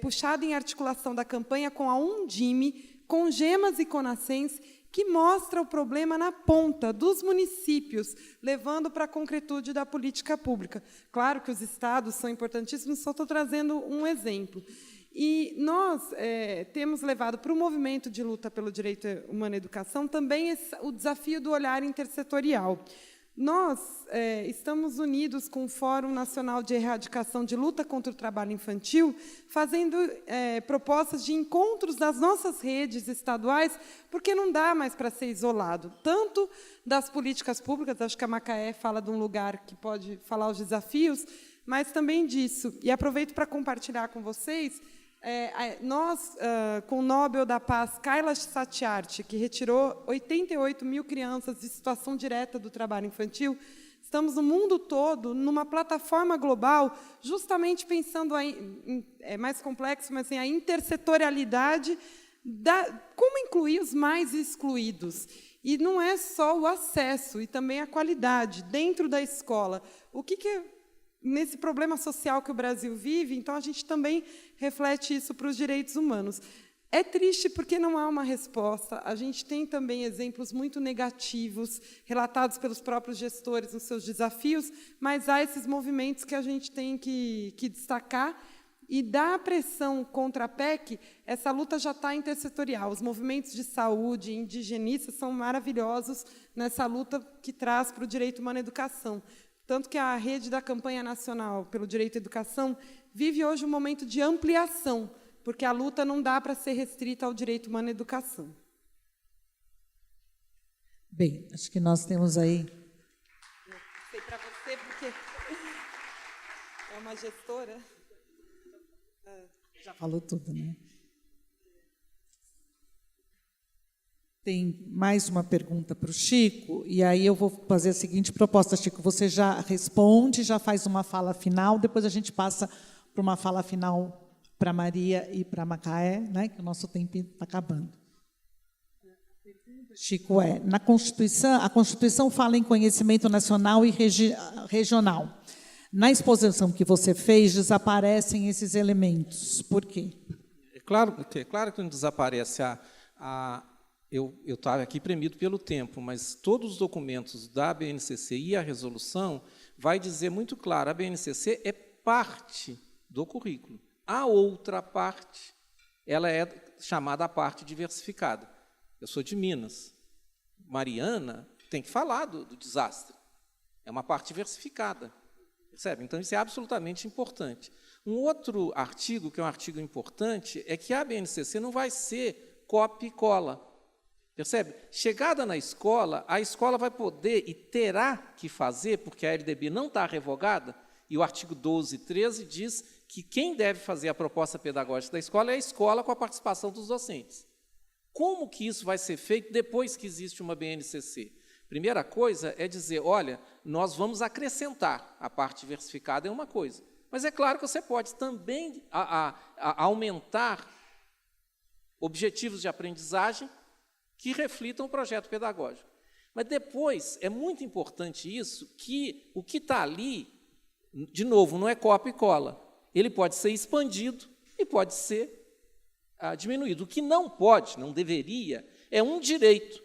puxada em articulação da campanha com a Undime, com Gemas e Conascens, que mostra o problema na ponta dos municípios, levando para a concretude da política pública. Claro que os estados são importantíssimos, só estou trazendo um exemplo. E nós temos levado para o movimento de luta pelo direito humano à educação também o desafio do olhar intersetorial. Nós estamos unidos com o Fórum Nacional de Erradicação de Luta contra o Trabalho Infantil, fazendo propostas de encontros das nossas redes estaduais, porque não dá mais para ser isolado, tanto das políticas públicas, acho que a Macaé fala de um lugar que pode falar os desafios, mas também disso. E aproveito para compartilhar com vocês, nós, com o Nobel da Paz, Kailash Satyarthi, que retirou 88 mil crianças de situação direta do trabalho infantil, estamos no mundo todo, numa plataforma global, justamente pensando, é mais complexo, mas assim, a intersetorialidade, como incluir os mais excluídos. E não é só o acesso, e também a qualidade dentro da escola. O que nesse problema social que o Brasil vive, então a gente também reflete isso para os direitos humanos. É triste porque não há uma resposta. A gente tem também exemplos muito negativos, relatados pelos próprios gestores nos seus desafios, mas há esses movimentos que a gente tem que destacar. e da pressão contra a PEC, essa luta já está intersetorial. Os movimentos de saúde indigenistas são maravilhosos nessa luta que traz para o direito humano à educação. Tanto que a rede da campanha nacional pelo direito à educação vive hoje um momento de ampliação, porque a luta não dá para ser restrita ao direito humano à educação. Bem, acho que nós temos aí... Sei para você, porque é uma gestora... Já falou tudo, né? Tem mais uma pergunta para o Chico, e aí eu vou fazer a seguinte proposta, Chico. Você já responde, já faz uma fala final, depois a gente passa para uma fala final para Maria e para Macaé, né, que o nosso tempo está acabando. Chico, na Constituição, a Constituição fala em conhecimento nacional e regional. Na exposição que você fez, desaparecem esses elementos. Por quê? É claro que não desaparece. Eu estava aqui premido pelo tempo, mas todos os documentos da BNCC e a resolução vai dizer muito claro, a BNCC é parte do currículo. A outra parte, ela é chamada a parte diversificada. Eu sou de Minas. Mariana tem que falar do desastre. É uma parte diversificada. Percebe? Então, isso é absolutamente importante. Um outro artigo, que é um artigo importante, é que a BNCC não vai ser copia e cola. Percebe? Chegada na escola, a escola vai poder e terá que fazer, porque a LDB não está revogada, e o artigo 12 e 13 diz que quem deve fazer a proposta pedagógica da escola é a escola com a participação dos docentes. Como que isso vai ser feito depois que existe uma BNCC? Primeira coisa é dizer, olha, nós vamos acrescentar, a parte diversificada é uma coisa, mas é claro que você pode também aumentar objetivos de aprendizagem que reflitam o projeto pedagógico. Mas depois, é muito importante isso, que o que está ali, de novo, não é cópia e cola, ele pode ser expandido e pode ser diminuído. O que não pode, não deveria, é um direito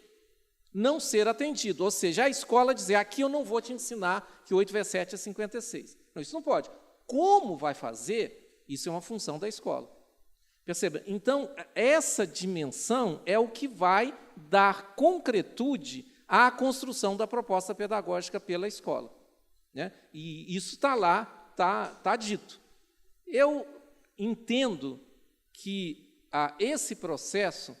não ser atendido, ou seja, a escola dizer, aqui eu não vou te ensinar que 8 vezes 7 é 56. Não, isso não pode. Como vai fazer, isso é uma função da escola. Perceba? Então, essa dimensão é o que vai dar concretude à construção da proposta pedagógica pela escola. Né? E isso está lá, está dito. Eu entendo que esse processo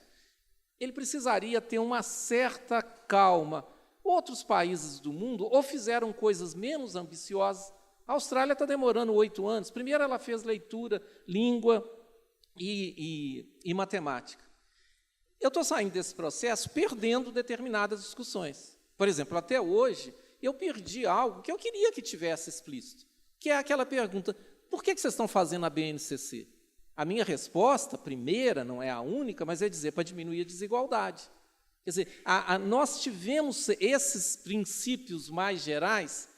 ele precisaria ter uma certa calma. Outros países do mundo ou fizeram coisas menos ambiciosas. A Austrália está demorando 8 anos. Primeiro ela fez leitura, língua e matemática. Eu estou saindo desse processo perdendo determinadas discussões. Por exemplo, até hoje, eu perdi algo que eu queria que tivesse explícito, que é aquela pergunta, por que vocês estão fazendo a BNCC? A minha resposta, primeira, não é a única, mas é dizer para diminuir a desigualdade. Quer dizer, nós tivemos esses princípios mais gerais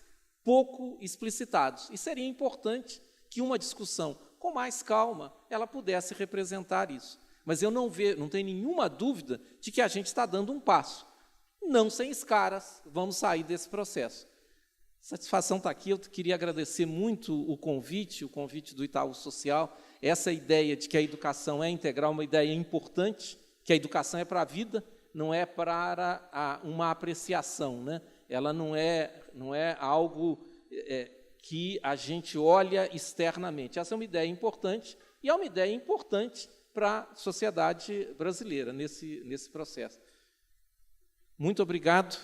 pouco explicitados, e seria importante que uma discussão com mais calma ela pudesse representar isso. Mas eu não tenho nenhuma dúvida de que a gente está dando um passo. Não sem escaras, vamos sair desse processo. Satisfação está aqui, eu queria agradecer muito o convite do Itaú Social, essa ideia de que a educação é integral, uma ideia importante, que a educação é para a vida, não é para uma apreciação, né? Ela não é algo que a gente olha externamente. Essa é uma ideia importante, e é uma ideia importante para a sociedade brasileira nesse processo. Muito obrigado,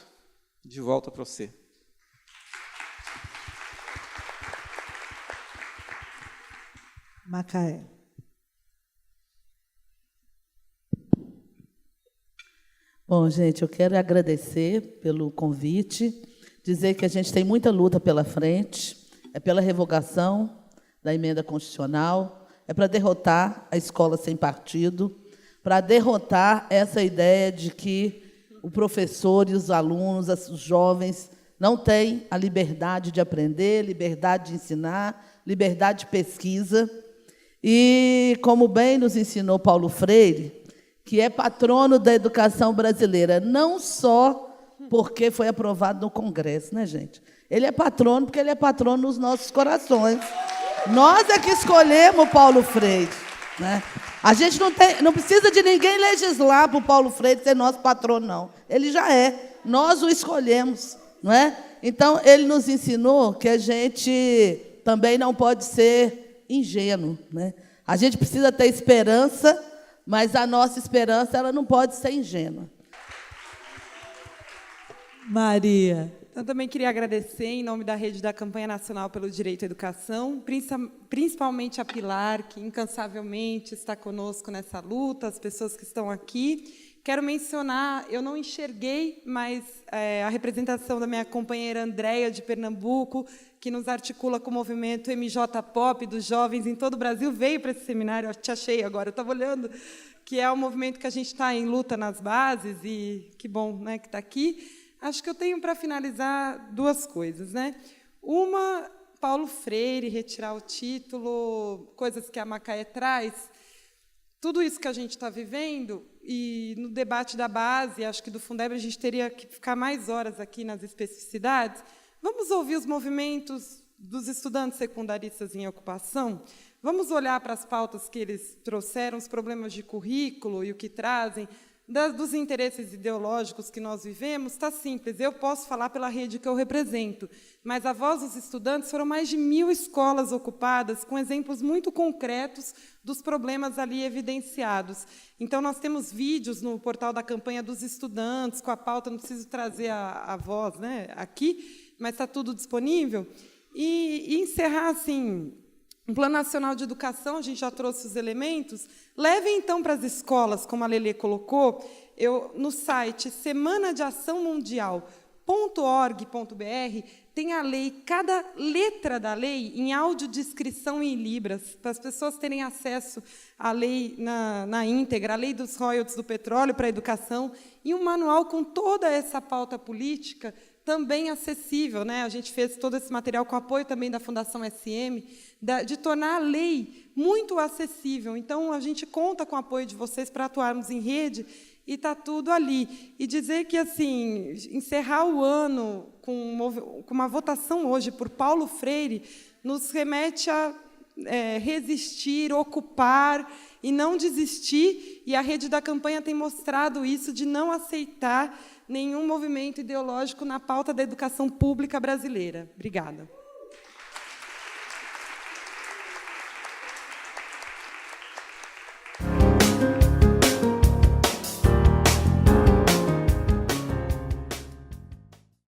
de volta para você. Macaé. Bom, gente, eu quero agradecer pelo convite, dizer que a gente tem muita luta pela frente, é pela revogação da emenda constitucional, é para derrotar a escola sem partido, para derrotar essa ideia de que o professor e os alunos, os jovens, não têm a liberdade de aprender, liberdade de ensinar, liberdade de pesquisa. E, como bem nos ensinou Paulo Freire, que é patrono da educação brasileira, não só porque foi aprovado no Congresso, né, gente? Ele é patrono porque ele é patrono nos nossos corações. Nós é que escolhemos o Paulo Freire, né? A gente não precisa de ninguém legislar para o Paulo Freire ser nosso patrão, não. Ele já é. Nós o escolhemos, não é? Então, ele nos ensinou que a gente também não pode ser ingênuo, né? A gente precisa ter esperança, mas a nossa esperança ela não pode ser ingênua. Maria. Eu também queria agradecer, em nome da Rede da Campanha Nacional pelo Direito à Educação, principalmente a Pilar, que incansavelmente está conosco nessa luta, as pessoas que estão aqui. Quero mencionar, eu não enxerguei, mas a representação da minha companheira Andréia, de Pernambuco, que nos articula com o movimento MJ Pop dos jovens em todo o Brasil, veio para esse seminário, eu te achei agora, eu estava olhando, que é um movimento que a gente está em luta nas bases, e que bom, né, que está aqui. Acho que eu tenho, para finalizar, duas coisas, né? Uma, Paulo Freire, retirar o título, coisas que a Macaé traz. Tudo isso que a gente está vivendo, e no debate da base, acho que do Fundeb, a gente teria que ficar mais horas aqui nas especificidades. Vamos ouvir os movimentos dos estudantes secundaristas em ocupação? Vamos olhar para as pautas que eles trouxeram, os problemas de currículo e o que trazem, dos interesses ideológicos que nós vivemos. Está simples, eu posso falar pela rede que eu represento, mas a voz dos estudantes foram mais de 1000 escolas ocupadas, com exemplos muito concretos dos problemas ali evidenciados. Então, nós temos vídeos no portal da campanha dos estudantes, com a pauta, não preciso trazer a voz, né, aqui, mas está tudo disponível. E encerrar assim... O Plano Nacional de Educação, a gente já trouxe os elementos. Levem, então, para as escolas, como a Lelê colocou, no site semanadeaçãomundial.org.br tem a lei, cada letra da lei em audiodescrição em libras, para as pessoas terem acesso à lei na íntegra, a lei dos royalties do petróleo para a educação, e um manual com toda essa pauta política também acessível, né? A gente fez todo esse material com apoio também da Fundação SM, de tornar a lei muito acessível. Então, a gente conta com o apoio de vocês para atuarmos em rede, e está tudo ali. E dizer que, assim, encerrar o ano com uma votação hoje por Paulo Freire nos remete a resistir, ocupar e não desistir, e a Rede da Campanha tem mostrado isso, de não aceitar nenhum movimento ideológico na pauta da educação pública brasileira. Obrigada.